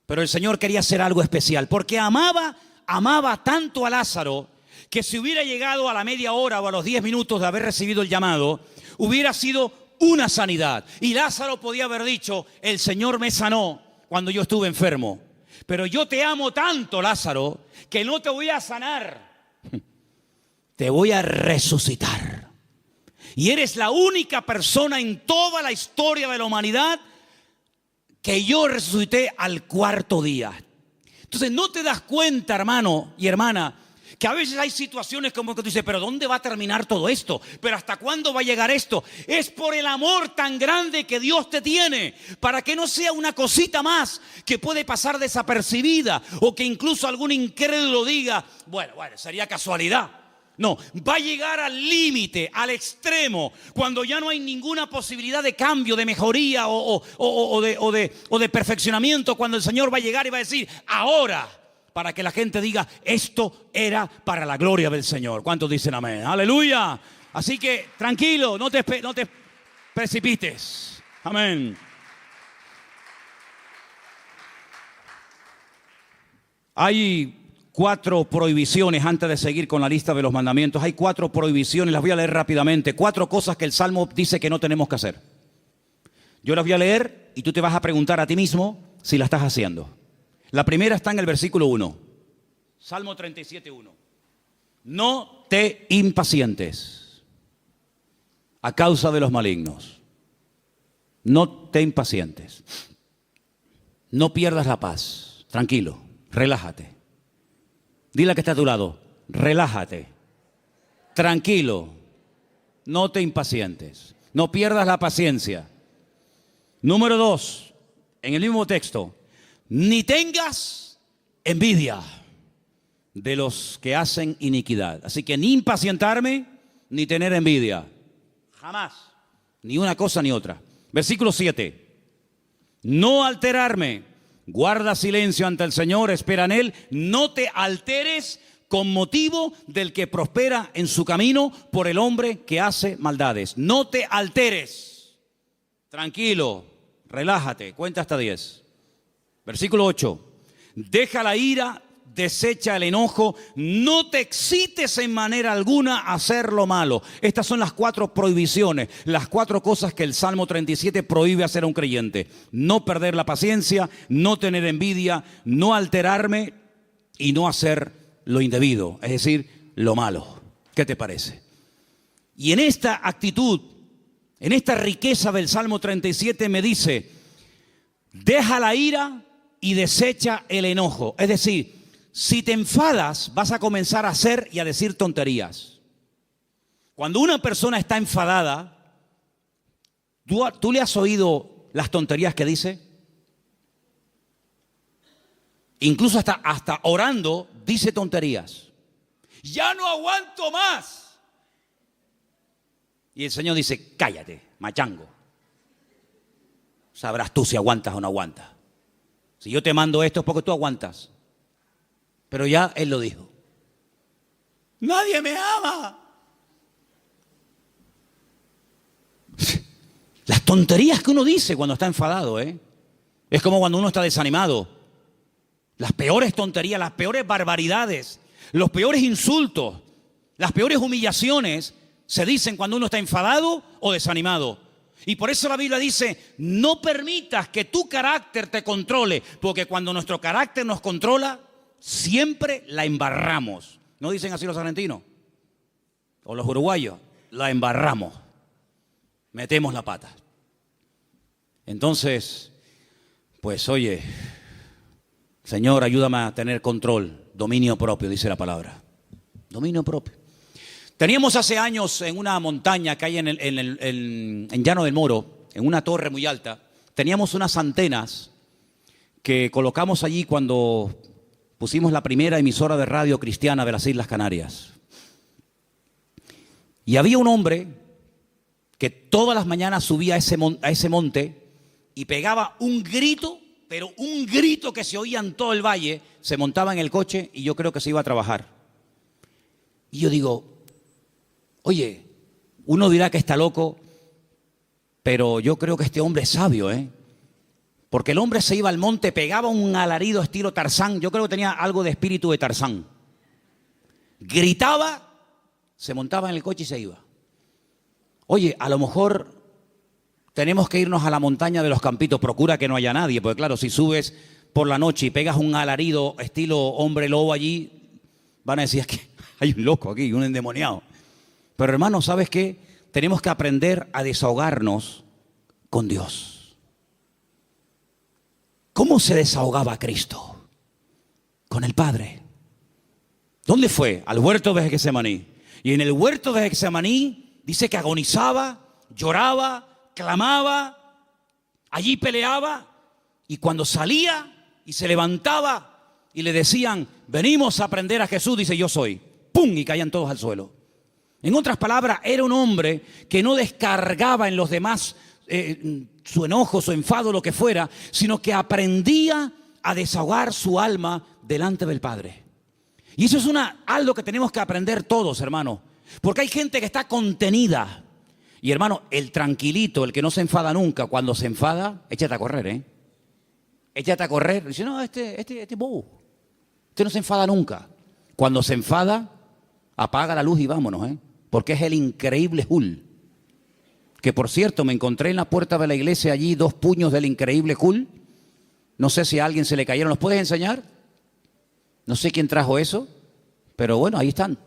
[SPEAKER 1] Pero el Señor quería hacer algo especial, porque amaba tanto a Lázaro, que si hubiera llegado a la media hora o a los 10 minutos de haber recibido el llamado, hubiera sido una sanidad. Y Lázaro podía haber dicho, el Señor me sanó cuando yo estuve enfermo. Pero yo te amo tanto, Lázaro, que no te voy a sanar. Te voy a resucitar. Y eres la única persona en toda la historia de la humanidad que yo resucité al 4.º día. Entonces no te das cuenta, hermano y hermana, que a veces hay situaciones como que tú dices, pero ¿dónde va a terminar todo esto? ¿Pero hasta cuándo va a llegar esto? Es por el amor tan grande que Dios te tiene, para que no sea una cosita más que puede pasar desapercibida, o que incluso algún incrédulo diga, bueno, sería casualidad. No, va a llegar al límite, al extremo, cuando ya no hay ninguna posibilidad de cambio, de mejoría o de perfeccionamiento, cuando el Señor va a llegar y va a decir, ahora, para que la gente diga, esto era para la gloria del Señor. ¿Cuántos dicen amén? ¡Aleluya! Así que, tranquilo, no te precipites. Amén. Hay 4 prohibiciones, antes de seguir con la lista de los mandamientos. Hay 4 prohibiciones, las voy a leer rápidamente. 4 cosas que el Salmo dice que no tenemos que hacer. Yo las voy a leer y tú te vas a preguntar a ti mismo si la estás haciendo. La primera está en el versículo 1. Salmo 37:1. No te impacientes a causa de los malignos. No te impacientes. No pierdas la paz. Tranquilo, relájate. Dile a que está a tu lado, relájate. Tranquilo. No te impacientes. No pierdas la paciencia. Número 2, en el mismo texto. Ni tengas envidia de los que hacen iniquidad. Así que ni impacientarme, ni tener envidia. Jamás. Ni una cosa ni otra. Versículo 7. No alterarme. Guarda silencio ante el Señor, espera en Él. No te alteres con motivo del que prospera en su camino por el hombre que hace maldades. No te alteres. Tranquilo, relájate. Cuenta hasta 10. Versículo 8. Deja la ira desecha el enojo, no te excites en manera alguna a hacer lo malo. Estas son las 4 prohibiciones, las 4 cosas que el Salmo 37 prohíbe hacer a un creyente. No perder la paciencia, no tener envidia, no alterarme y no hacer lo indebido, es decir, lo malo. ¿Qué te parece? Y en esta actitud, en esta riqueza del Salmo 37 me dice, deja la ira y desecha el enojo. Es decir, si te enfadas, vas a comenzar a hacer y a decir tonterías. Cuando una persona está enfadada, ¿tú le has oído las tonterías que dice? Incluso hasta orando dice tonterías. Ya no aguanto más. Y el Señor dice, cállate, machango. Sabrás tú si aguantas o no aguantas. Si yo te mando esto es porque tú aguantas. Pero ya Él lo dijo. Nadie me ama. Las tonterías que uno dice cuando está enfadado, es como cuando uno está desanimado. Las peores tonterías, las peores barbaridades, los peores insultos, las peores humillaciones se dicen cuando uno está enfadado o desanimado. Y por eso la Biblia dice, no permitas que tu carácter te controle, porque cuando nuestro carácter nos controla, siempre la embarramos. ¿No dicen así los argentinos? O los uruguayos, la embarramos. Metemos la pata. Entonces, pues oye, Señor, ayúdame a tener control, dominio propio, dice la palabra. Dominio propio. Teníamos hace años en una montaña que hay en Llano del Moro, en una torre muy alta, teníamos unas antenas que colocamos allí cuando pusimos la primera emisora de radio cristiana de las Islas Canarias. Y había un hombre que todas las mañanas subía a ese monte y pegaba un grito, pero un grito que se oía en todo el valle, se montaba en el coche y yo creo que se iba a trabajar. Y yo digo, oye, uno dirá que está loco, pero yo creo que este hombre es sabio, porque el hombre se iba al monte, pegaba un alarido estilo Tarzán, yo creo que tenía algo de espíritu de Tarzán. Gritaba, se montaba en el coche y se iba. Oye, a lo mejor tenemos que irnos a la montaña de los Campitos, procura que no haya nadie, porque claro, si subes por la noche y pegas un alarido estilo hombre lobo allí, van a decir, es que hay un loco aquí, un endemoniado. Pero hermano, ¿sabes qué? Tenemos que aprender a desahogarnos con Dios. ¿Cómo se desahogaba Cristo? Con el Padre. ¿Dónde fue? Al huerto de Getsemaní. Y en el huerto de Getsemaní dice que agonizaba, lloraba, clamaba, allí peleaba. Y cuando salía y se levantaba y le decían, venimos a aprender a Jesús, dice, yo soy. ¡Pum! Y caían todos al suelo. En otras palabras, era un hombre que no descargaba en los demás su enojo, su enfado, lo que fuera, sino que aprendía a desahogar su alma delante del Padre. Y eso es algo que tenemos que aprender todos, hermano. Porque hay gente que está contenida. Y hermano, el tranquilito, el que no se enfada nunca, cuando se enfada, échate a correr, Échate a correr. Dice, no, este bobo. Este no se enfada nunca. Cuando se enfada, apaga la luz y vámonos, porque es el increíble Hulk. Que por cierto, me encontré en la puerta de la iglesia allí 2 puños del increíble Hulk. No sé si a alguien se le cayeron. ¿Los puedes enseñar? No sé quién trajo eso, pero bueno, ahí están.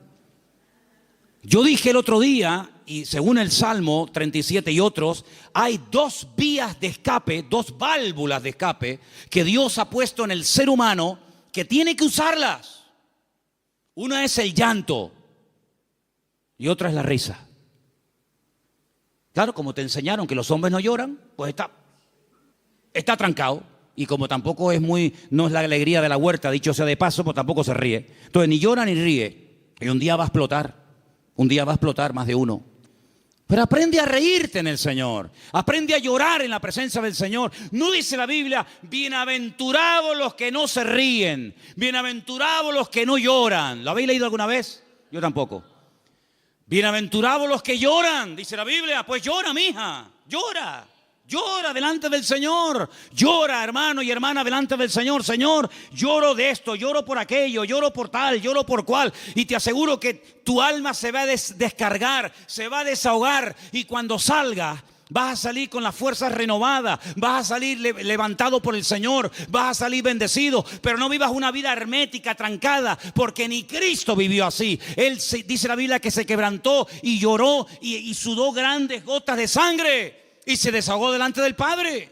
[SPEAKER 1] Yo dije el otro día, y según el Salmo 37 y otros, hay 2 vías de escape, 2 válvulas de escape que Dios ha puesto en el ser humano que tiene que usarlas. Una es el llanto y otra es la risa. Claro, como te enseñaron que los hombres no lloran, pues está trancado. Y como tampoco no es la alegría de la huerta, dicho sea de paso, pues tampoco se ríe. Entonces ni llora ni ríe. Y un día va a explotar más de uno. Pero aprende a reírte en el Señor. Aprende a llorar en la presencia del Señor. No dice la Biblia, bienaventurados los que no se ríen, bienaventurados los que no lloran. ¿Lo habéis leído alguna vez? Yo tampoco. Bienaventurados los que lloran, dice la Biblia. Pues llora, mija, llora. Llora delante del Señor. Llora, hermano y hermana, delante del Señor. Señor, lloro de esto, lloro por aquello, lloro por tal, lloro por cual. Y te aseguro que tu alma se va a descargar, se va a desahogar. Y cuando salga, vas a salir con las fuerzas renovadas, vas a salir levantado por el Señor, vas a salir bendecido. Pero no vivas una vida hermética, trancada, porque ni Cristo vivió así. Él, dice la Biblia, que se quebrantó y lloró y sudó grandes gotas de sangre. Y se desahogó delante del Padre.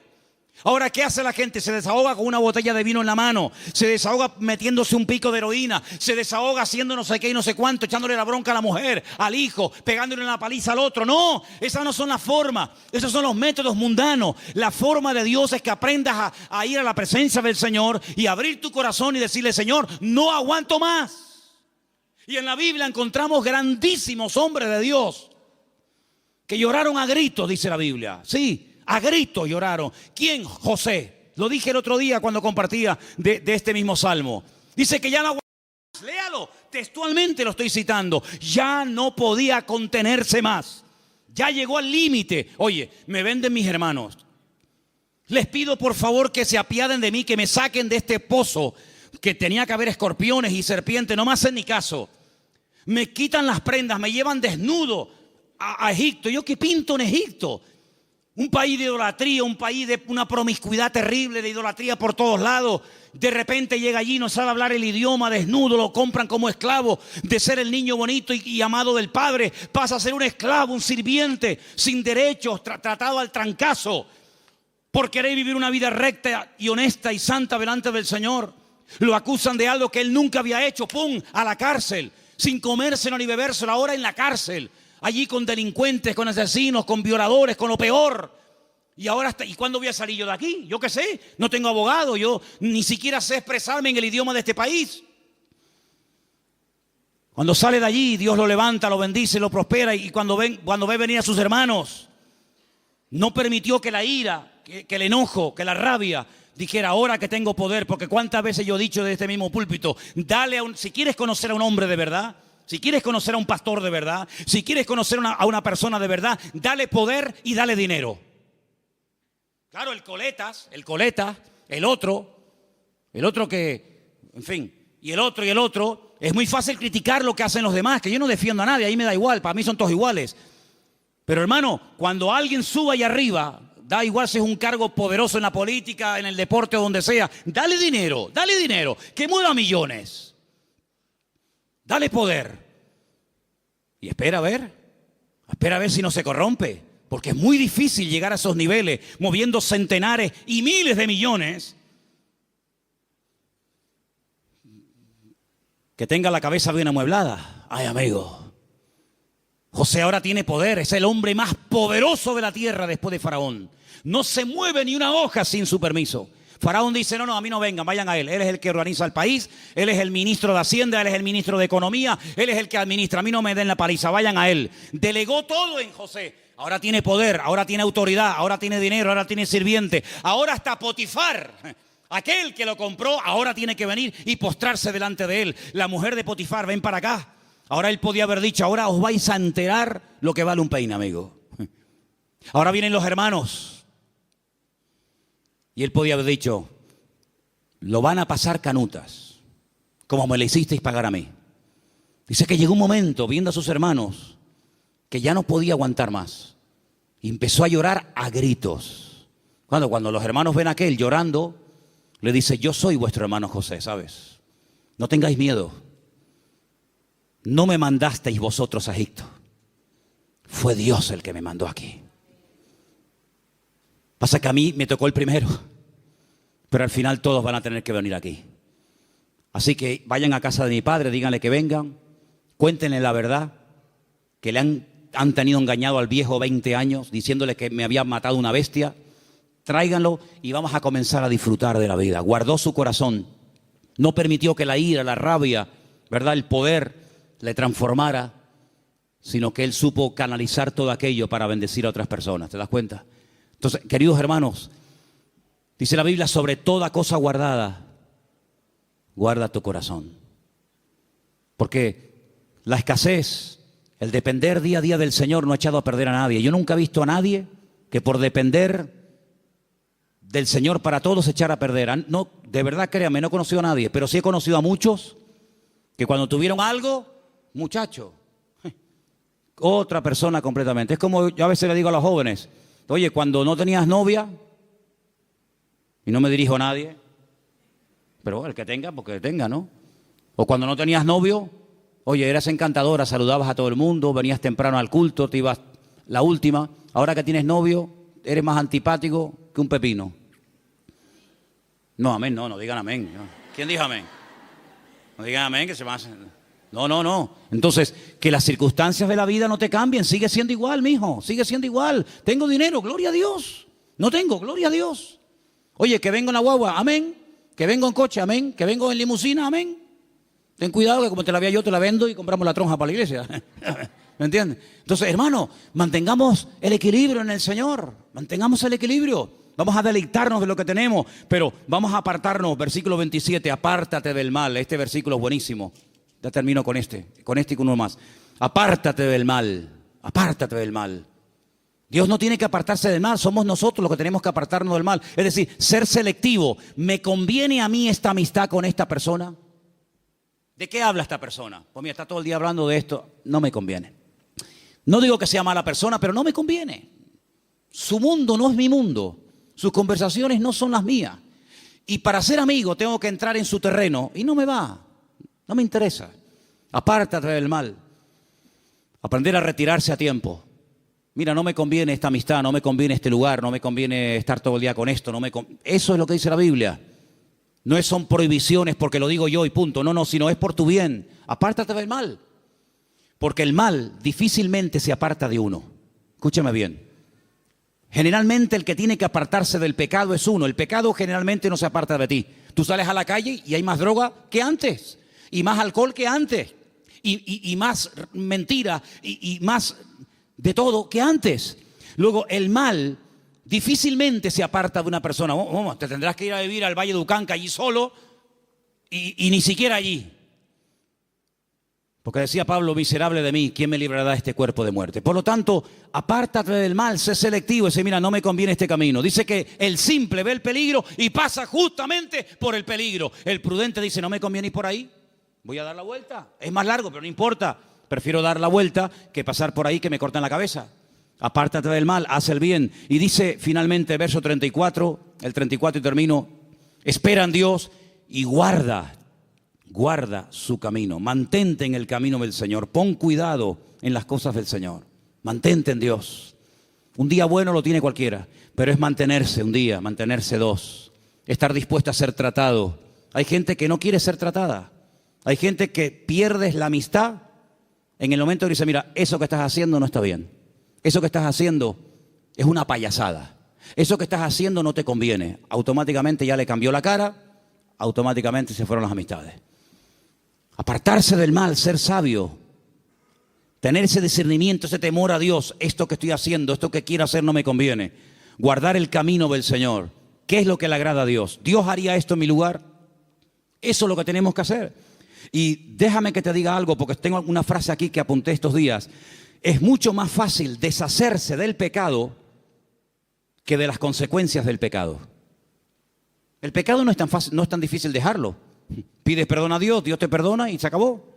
[SPEAKER 1] Ahora, ¿qué hace la gente? Se desahoga con una botella de vino en la mano. Se desahoga metiéndose un pico de heroína. Se desahoga haciendo no sé qué y no sé cuánto, echándole la bronca a la mujer, al hijo, pegándole una paliza al otro. No, esas no son las formas. Esos son los métodos mundanos. La forma de Dios es que aprendas a ir a la presencia del Señor y abrir tu corazón y decirle: Señor, no aguanto más. Y en la Biblia encontramos grandísimos hombres de Dios que lloraron a gritos, dice la Biblia. Sí, a gritos lloraron. ¿Quién? José. Lo dije el otro día cuando compartía de este mismo salmo. Dice que ya no aguantaba más. Léalo, textualmente lo estoy citando. Ya no podía contenerse más. Ya llegó al límite. Oye, me venden mis hermanos. Les pido por favor que se apiaden de mí, que me saquen de este pozo que tenía que haber escorpiones y serpientes. No me hacen ni caso. Me quitan las prendas, me llevan desnudo a Egipto. ¿Yo qué pinto en Egipto? Un país de idolatría, un país de una promiscuidad terrible, de idolatría por todos lados. De repente llega allí, no sabe hablar el idioma, desnudo, lo compran como esclavo. De ser el niño bonito y amado del padre, pasa a ser un esclavo, un sirviente, sin derechos, tratado al trancazo, por querer vivir una vida recta y honesta y santa delante del Señor. Lo acusan de algo que él nunca había hecho. ¡Pum! A la cárcel, sin comérselo ni bebérselo, ahora en la cárcel. Allí con delincuentes, con asesinos, con violadores, con lo peor. Y ahora, ¿y cuándo voy a salir yo de aquí? Yo qué sé, no tengo abogado, yo ni siquiera sé expresarme en el idioma de este país. Cuando sale de allí, Dios lo levanta, lo bendice, lo prospera. Y cuando ve venir a sus hermanos, no permitió que la ira, que el enojo, que la rabia dijera: ahora que tengo poder. Porque cuántas veces yo he dicho de este mismo púlpito: si quieres conocer a un hombre de verdad, si quieres conocer a un pastor de verdad, si quieres conocer a una persona de verdad, dale poder y dale dinero. Claro, el coleta, el otro que, en fin, y el otro, es muy fácil criticar lo que hacen los demás, que yo no defiendo a nadie, ahí me da igual, para mí son todos iguales. Pero hermano, cuando alguien suba ahí arriba, da igual si es un cargo poderoso en la política, en el deporte o donde sea, dale dinero, que mueva millones. Dale poder. Y espera a ver si no se corrompe. Porque es muy difícil llegar a esos niveles, moviendo centenares y miles de millones. Que tenga la cabeza bien amueblada. Ay, amigo. José ahora tiene poder. Es el hombre más poderoso de la tierra después de Faraón. No se mueve ni una hoja sin su permiso. Faraón dice: no, a mí no vengan, vayan a él. Él es el que organiza el país, él es el ministro de Hacienda, él es el ministro de Economía, él es el que administra. A mí no me den la paliza, vayan a él. Delegó todo en José. Ahora tiene poder, ahora tiene autoridad, ahora tiene dinero, ahora tiene sirviente. Ahora hasta Potifar, aquel que lo compró, ahora tiene que venir y postrarse delante de él. La mujer de Potifar: ven para acá. Ahora él podía haber dicho: ahora os vais a enterar lo que vale un peine, amigo. Ahora vienen los hermanos. Y él podía haber dicho: lo van a pasar canutas, como me le hicisteis pagar a mí. Dice que llegó un momento, viendo a sus hermanos, que ya no podía aguantar más. Y empezó a llorar a gritos. Cuando los hermanos ven a aquel llorando, le dice: yo soy vuestro hermano José, ¿sabes? No tengáis miedo. No me mandasteis vosotros a Egipto. Fue Dios el que me mandó aquí. Pasa que a mí me tocó el primero, pero al final todos van a tener que venir aquí. Así que vayan a casa de mi padre, díganle que vengan, cuéntenle la verdad, que le han tenido engañado al viejo 20 años, diciéndole que me había matado una bestia. Tráiganlo y vamos a comenzar a disfrutar de la vida. Guardó su corazón, no permitió que la ira, la rabia, ¿verdad?, el poder le transformara, sino que él supo canalizar todo aquello para bendecir a otras personas. ¿Te das cuenta? Entonces, queridos hermanos, dice la Biblia: sobre toda cosa guardada, guarda tu corazón. Porque la escasez, el depender día a día del Señor no ha echado a perder a nadie. Yo nunca he visto a nadie que por depender del Señor para todos se echara a perder. No, de verdad, créame, no he conocido a nadie, pero sí he conocido a muchos que cuando tuvieron algo, muchacho, otra persona completamente. Es como yo a veces le digo a los jóvenes, oye, cuando no tenías novia, y no me dirijo a nadie, pero el que tenga, porque tenga, ¿no? O cuando no tenías novio, oye, eras encantadora, saludabas a todo el mundo, venías temprano al culto, te ibas la última. Ahora que tienes novio, eres más antipático que un pepino. No, amén, no digan amén. ¿Quién dijo amén? No digan amén, que se van a... No. Entonces, que las circunstancias de la vida no te cambien. Sigue siendo igual, mijo. Sigue siendo igual. Tengo dinero, gloria a Dios. No tengo, gloria a Dios. Oye, que vengo en la guagua, amén. Que vengo en coche, amén. Que vengo en limusina, amén. Ten cuidado que como te la vea yo, te la vendo y compramos la tronja para la iglesia. ¿Me entiendes? Entonces, hermano, mantengamos el equilibrio en el Señor. Mantengamos el equilibrio. Vamos a deleitarnos de lo que tenemos, pero vamos a apartarnos. Versículo 27, apártate del mal. Este versículo es buenísimo. Ya termino con este y con uno más. Apártate del mal, apártate del mal. Dios no tiene que apartarse del mal, somos nosotros los que tenemos que apartarnos del mal. Es decir, ser selectivo. ¿Me conviene a mí esta amistad con esta persona? ¿De qué habla esta persona? Pues mira, está todo el día hablando de esto. No me conviene. No digo que sea mala persona, pero no me conviene. Su mundo no es mi mundo. Sus conversaciones no son las mías. Y para ser amigo tengo que entrar en su terreno. Y no me va. No me interesa. Apártate del mal. Aprender a retirarse a tiempo. Mira, no me conviene esta amistad, no me conviene este lugar, no me conviene estar todo el día con esto. Eso es lo que dice la Biblia. No son prohibiciones porque lo digo yo y punto. No, sino es por tu bien. Apártate del mal. Porque el mal difícilmente se aparta de uno. Escúchame bien. Generalmente el que tiene que apartarse del pecado es uno. El pecado generalmente no se aparta de ti. Tú sales a la calle y hay más droga que antes. Y más alcohol que antes. Y más mentira. Y más de todo que antes. Luego el mal difícilmente se aparta de una persona. Te tendrás que ir a vivir al Valle de Ucanca allí solo y ni siquiera allí. Porque decía Pablo, miserable de mí, ¿quién me librará de este cuerpo de muerte? Por lo tanto, apártate del mal, sé selectivo. Dice, mira, no me conviene este camino. Dice que el simple ve el peligro y pasa justamente por el peligro. El prudente dice, no me conviene ir por ahí, voy a dar la vuelta. Es más largo, pero no importa. Prefiero dar la vuelta que pasar por ahí que me corten la cabeza. Apártate del mal, haz el bien. Y dice finalmente, verso 34, el 34 y termino, espera en Dios y guarda su camino. Mantente en el camino del Señor. Pon cuidado en las cosas del Señor. Mantente en Dios. Un día bueno lo tiene cualquiera, pero es mantenerse un día, mantenerse dos. Estar dispuesto a ser tratado. Hay gente que no quiere ser tratada. Hay gente que pierdes la amistad en el momento que dice, mira, eso que estás haciendo no está bien. Eso que estás haciendo es una payasada. Eso que estás haciendo no te conviene. Automáticamente ya le cambió la cara, automáticamente se fueron las amistades. Apartarse del mal, ser sabio, tener ese discernimiento, ese temor a Dios. Esto que estoy haciendo, esto que quiero hacer no me conviene. Guardar el camino del Señor. ¿Qué es lo que le agrada a Dios? ¿Dios haría esto en mi lugar? Eso es lo que tenemos que hacer. Y déjame que te diga algo, porque tengo una frase aquí que apunté estos días. Es mucho más fácil deshacerse del pecado que de las consecuencias del pecado. El pecado no es tan fácil, no es tan difícil dejarlo. Pides perdón a Dios, Dios te perdona y se acabó.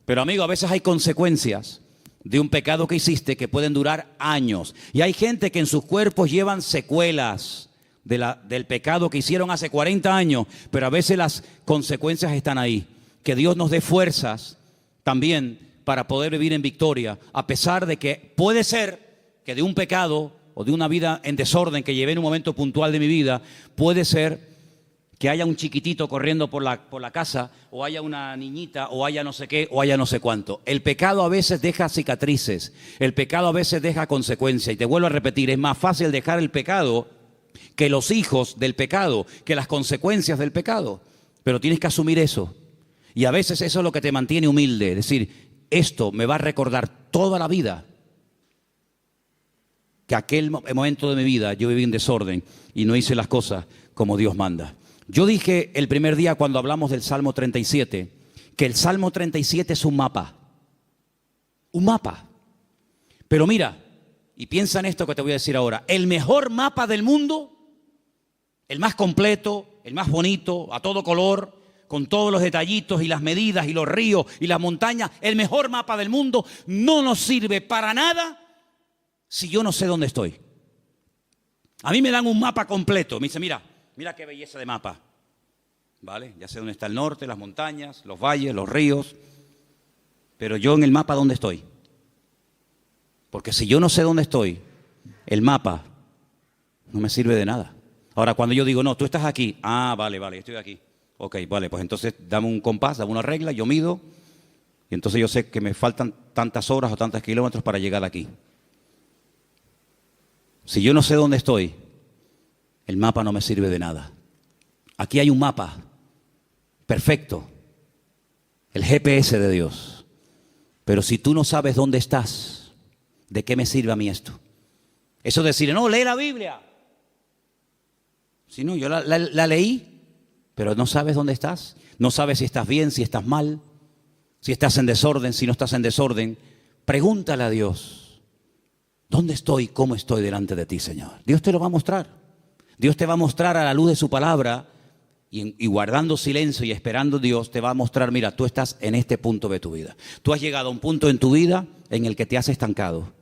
[SPEAKER 1] Pero amigo, a veces hay consecuencias de un pecado que hiciste que pueden durar años. Y hay gente que en sus cuerpos llevan secuelas del pecado que hicieron hace 40 años, pero a veces las consecuencias están ahí. Que Dios nos dé fuerzas también para poder vivir en victoria, a pesar de que puede ser que de un pecado o de una vida en desorden que llevé en un momento puntual de mi vida, puede ser que haya un chiquitito corriendo por la casa, o haya una niñita, o haya no sé qué, o haya no sé cuánto. El pecado a veces deja cicatrices, el pecado a veces deja consecuencias. Y te vuelvo a repetir, es más fácil dejar el pecado que los hijos del pecado, que las consecuencias del pecado. Pero tienes que asumir eso. Y a veces eso es lo que te mantiene humilde, es decir, esto me va a recordar toda la vida que aquel momento de mi vida yo viví en desorden y no hice las cosas como Dios manda. Yo dije el primer día cuando hablamos del Salmo 37, que el Salmo 37 es un mapa. Un mapa. Pero mira, y piensa en esto que te voy a decir ahora, el mejor mapa del mundo el más completo, el más bonito, a todo color, con todos los detallitos y las medidas y los ríos y las montañas, el mejor mapa del mundo, no nos sirve para nada si yo no sé dónde estoy. A mí me dan un mapa completo, me dice, mira qué belleza de mapa. ¿Vale? Ya sé dónde está el norte, las montañas, los valles, los ríos, pero yo en el mapa, ¿dónde estoy? Porque si yo no sé dónde estoy, el mapa no me sirve de nada. Ahora, cuando yo digo, no, tú estás aquí, vale, estoy aquí. Ok, vale, pues entonces dame un compás, dame una regla, yo mido, y entonces yo sé que me faltan tantas horas o tantos kilómetros para llegar aquí. Si yo no sé dónde estoy, el mapa no me sirve de nada. Aquí hay un mapa perfecto, el GPS de Dios. Pero si tú no sabes dónde estás, ¿de qué me sirve a mí esto? Eso de decir, no, lee la Biblia. Si no, yo la leí, pero no sabes dónde estás. No sabes si estás bien, si estás mal, si estás en desorden, si no estás en desorden. Pregúntale a Dios, ¿dónde estoy? ¿Cómo estoy delante de ti, Señor? Dios te lo va a mostrar. Dios te va a mostrar a la luz de su palabra y guardando silencio y esperando a Dios te va a mostrar, mira, tú estás en este punto de tu vida. Tú has llegado a un punto en tu vida en el que te has estancado.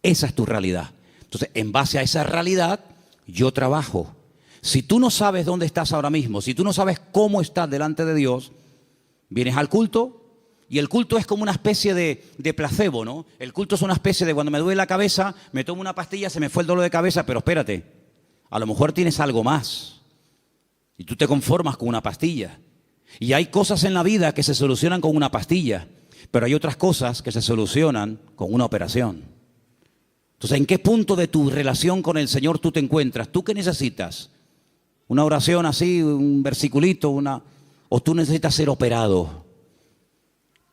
[SPEAKER 1] Esa es tu realidad. Entonces, en base a esa realidad, yo trabajo. Si tú no sabes dónde estás ahora mismo, si tú no sabes cómo estás delante de Dios, vienes al culto y el culto es como una especie de placebo, ¿no? El culto es una especie de cuando me duele la cabeza, me tomo una pastilla, se me fue el dolor de cabeza, pero espérate, a lo mejor tienes algo más. Y tú te conformas con una pastilla. Y hay cosas en la vida que se solucionan con una pastilla, pero hay otras cosas que se solucionan con una operación. Entonces, ¿en qué punto de tu relación con el Señor tú te encuentras? ¿Tú qué necesitas? ¿Una oración así, un versiculito, o tú necesitas ser operado?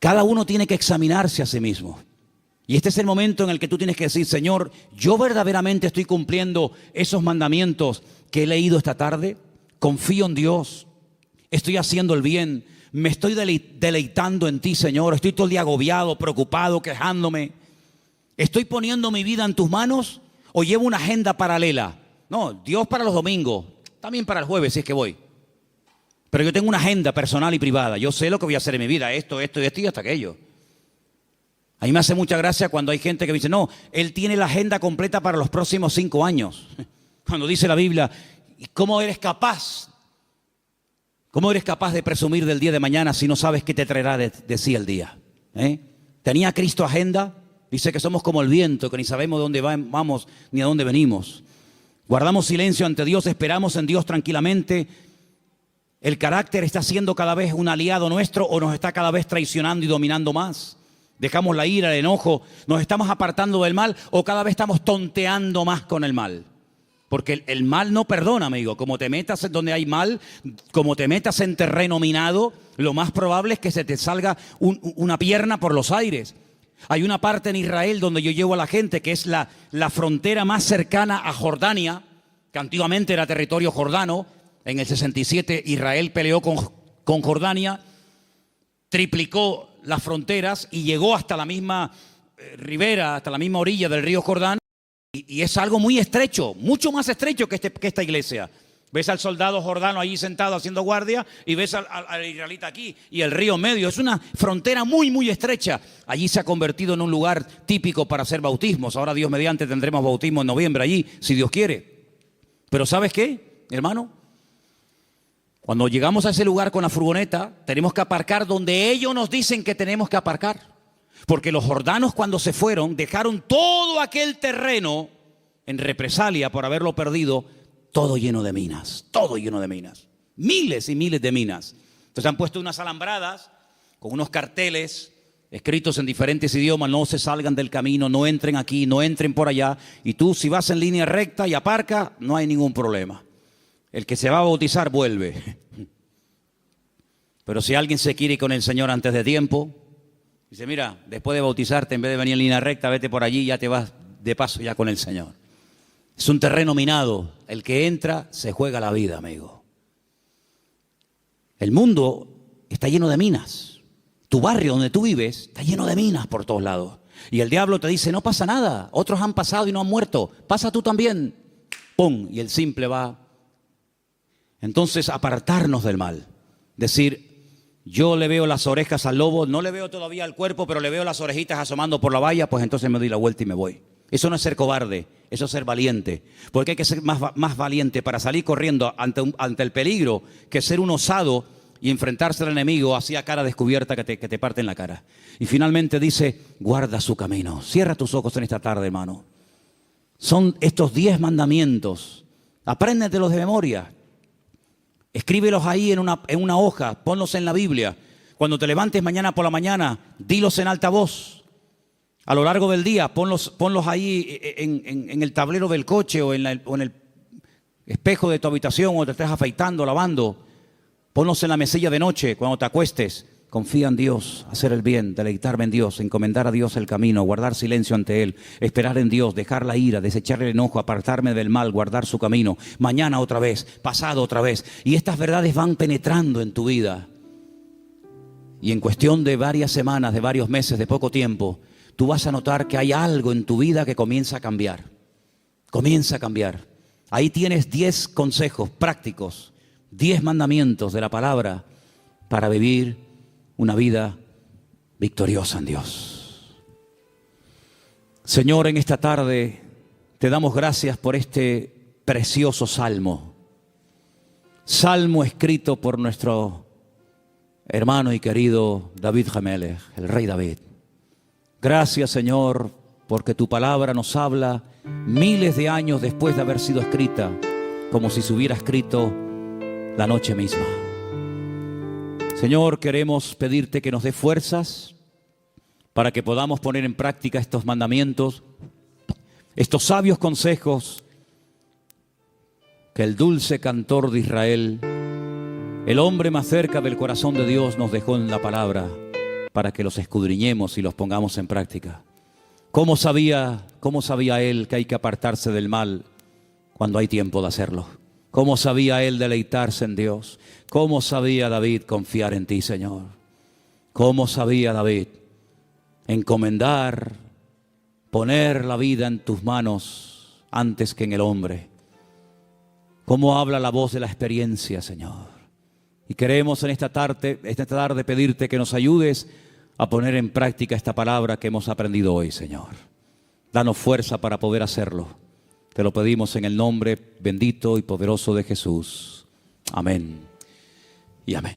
[SPEAKER 1] Cada uno tiene que examinarse a sí mismo. Y este es el momento en el que tú tienes que decir, Señor, ¿yo verdaderamente estoy cumpliendo esos mandamientos que he leído esta tarde? Confío en Dios, estoy haciendo el bien, me estoy deleitando en ti, Señor. Estoy todo el día agobiado, preocupado, quejándome. ¿Estoy poniendo mi vida en tus manos o llevo una agenda paralela? No, Dios para los domingos, también para el jueves si es que voy. Pero yo tengo una agenda personal y privada. Yo sé lo que voy a hacer en mi vida, esto y hasta aquello. A mí me hace mucha gracia cuando hay gente que dice, no, él tiene la agenda completa para los próximos 5 años. Cuando dice la Biblia, ¿cómo eres capaz? ¿Cómo eres capaz de presumir del día de mañana si no sabes qué te traerá de sí el día? ¿Tenía Cristo agenda? Dice que somos como el viento, que ni sabemos de dónde vamos ni a dónde venimos. Guardamos silencio ante Dios, esperamos en Dios tranquilamente. ¿El carácter está siendo cada vez un aliado nuestro o nos está cada vez traicionando y dominando más? ¿Dejamos la ira, el enojo? ¿Nos estamos apartando del mal o cada vez estamos tonteando más con el mal? Porque el mal no perdona, amigo. Como te metas en donde hay mal, como te metas en terreno minado, lo más probable es que se te salga una pierna por los aires. Hay una parte en Israel donde yo llevo a la gente que es la frontera más cercana a Jordania, que antiguamente era territorio jordano. En el 67 Israel peleó con Jordania, triplicó las fronteras y llegó hasta la misma ribera, hasta la misma orilla del río Jordán. Y es algo muy estrecho, mucho más estrecho que esta iglesia. Ves al soldado jordano allí sentado haciendo guardia y ves al israelita aquí y el río en medio. Es una frontera muy, muy estrecha. Allí se ha convertido en un lugar típico para hacer bautismos. Ahora, Dios mediante, tendremos bautismo en noviembre allí, si Dios quiere. Pero ¿sabes qué, hermano? Cuando llegamos a ese lugar con la furgoneta, tenemos que aparcar donde ellos nos dicen que tenemos que aparcar. Porque los jordanos cuando se fueron dejaron todo aquel terreno en represalia por haberlo perdido, todo lleno de minas, todo lleno de minas, miles y miles de minas. Entonces han puesto unas alambradas con unos carteles escritos en diferentes idiomas, no se salgan del camino, no entren aquí, no entren por allá. Y tú si vas en línea recta y aparca, no hay ningún problema. El que se va a bautizar vuelve. Pero si alguien se quiere ir con el Señor antes de tiempo, dice, mira, después de bautizarte, en vez de venir en línea recta, vete por allí y ya te vas de paso ya con el Señor. Es un terreno minado. El que entra se juega la vida, amigo. El mundo está lleno de minas. Tu barrio donde tú vives está lleno de minas por todos lados. Y el diablo te dice, no pasa nada. Otros han pasado y no han muerto. Pasa tú también. ¡Pum! Y el simple va Entonces, apartarnos del mal. Decir, yo le veo las orejas al lobo, no le veo todavía el cuerpo, pero le veo las orejitas asomando por la valla, pues entonces me doy la vuelta y me voy. Eso no es ser cobarde, eso es ser valiente. Porque hay que ser más valiente para salir corriendo ante el peligro que ser un osado y enfrentarse al enemigo así a cara descubierta que te parte en la cara. Y finalmente dice, guarda su camino. Cierra tus ojos en esta tarde, hermano. Son estos 10 mandamientos. Apréndetelos de memoria. Escríbelos ahí en una hoja, ponlos en la Biblia. Cuando te levantes mañana por la mañana, dilos en alta voz. A lo largo del día, ponlos ahí en el tablero del coche o en el espejo de tu habitación o te estés afeitando, lavando. Ponlos en la mesilla de noche cuando te acuestes. Confía en Dios, hacer el bien, deleitarme en Dios, encomendar a Dios el camino, guardar silencio ante Él, esperar en Dios, dejar la ira, desechar el enojo, apartarme del mal, guardar su camino. Mañana otra vez, pasado otra vez. Y estas verdades van penetrando en tu vida. Y en cuestión de varias semanas, de varios meses, de poco tiempo, tú vas a notar que hay algo en tu vida que comienza a cambiar. Comienza a cambiar. Ahí tienes 10 consejos prácticos, 10 mandamientos de la palabra para vivir una vida victoriosa en Dios. Señor, en esta tarde te damos gracias por este precioso salmo. Salmo escrito por nuestro hermano y querido David HaMelech, el rey David. Gracias, Señor, porque tu palabra nos habla miles de años después de haber sido escrita, como si se hubiera escrito la noche misma. Señor, queremos pedirte que nos dé fuerzas para que podamos poner en práctica estos mandamientos, estos sabios consejos que el dulce cantor de Israel, el hombre más cerca del corazón de Dios, nos dejó en la palabra para que los escudriñemos y los pongamos en práctica. ¿Cómo sabía él que hay que apartarse del mal cuando hay tiempo de hacerlo? ¿Cómo sabía él deleitarse en Dios? ¿Cómo sabía David confiar en ti, Señor? ¿Cómo sabía David encomendar, poner la vida en tus manos antes que en el hombre? ¿Cómo habla la voz de la experiencia, Señor? Y queremos en esta tarde pedirte que nos ayudes a poner en práctica esta palabra que hemos aprendido hoy, Señor. Danos fuerza para poder hacerlo. Te lo pedimos en el nombre bendito y poderoso de Jesús. Amén y amén.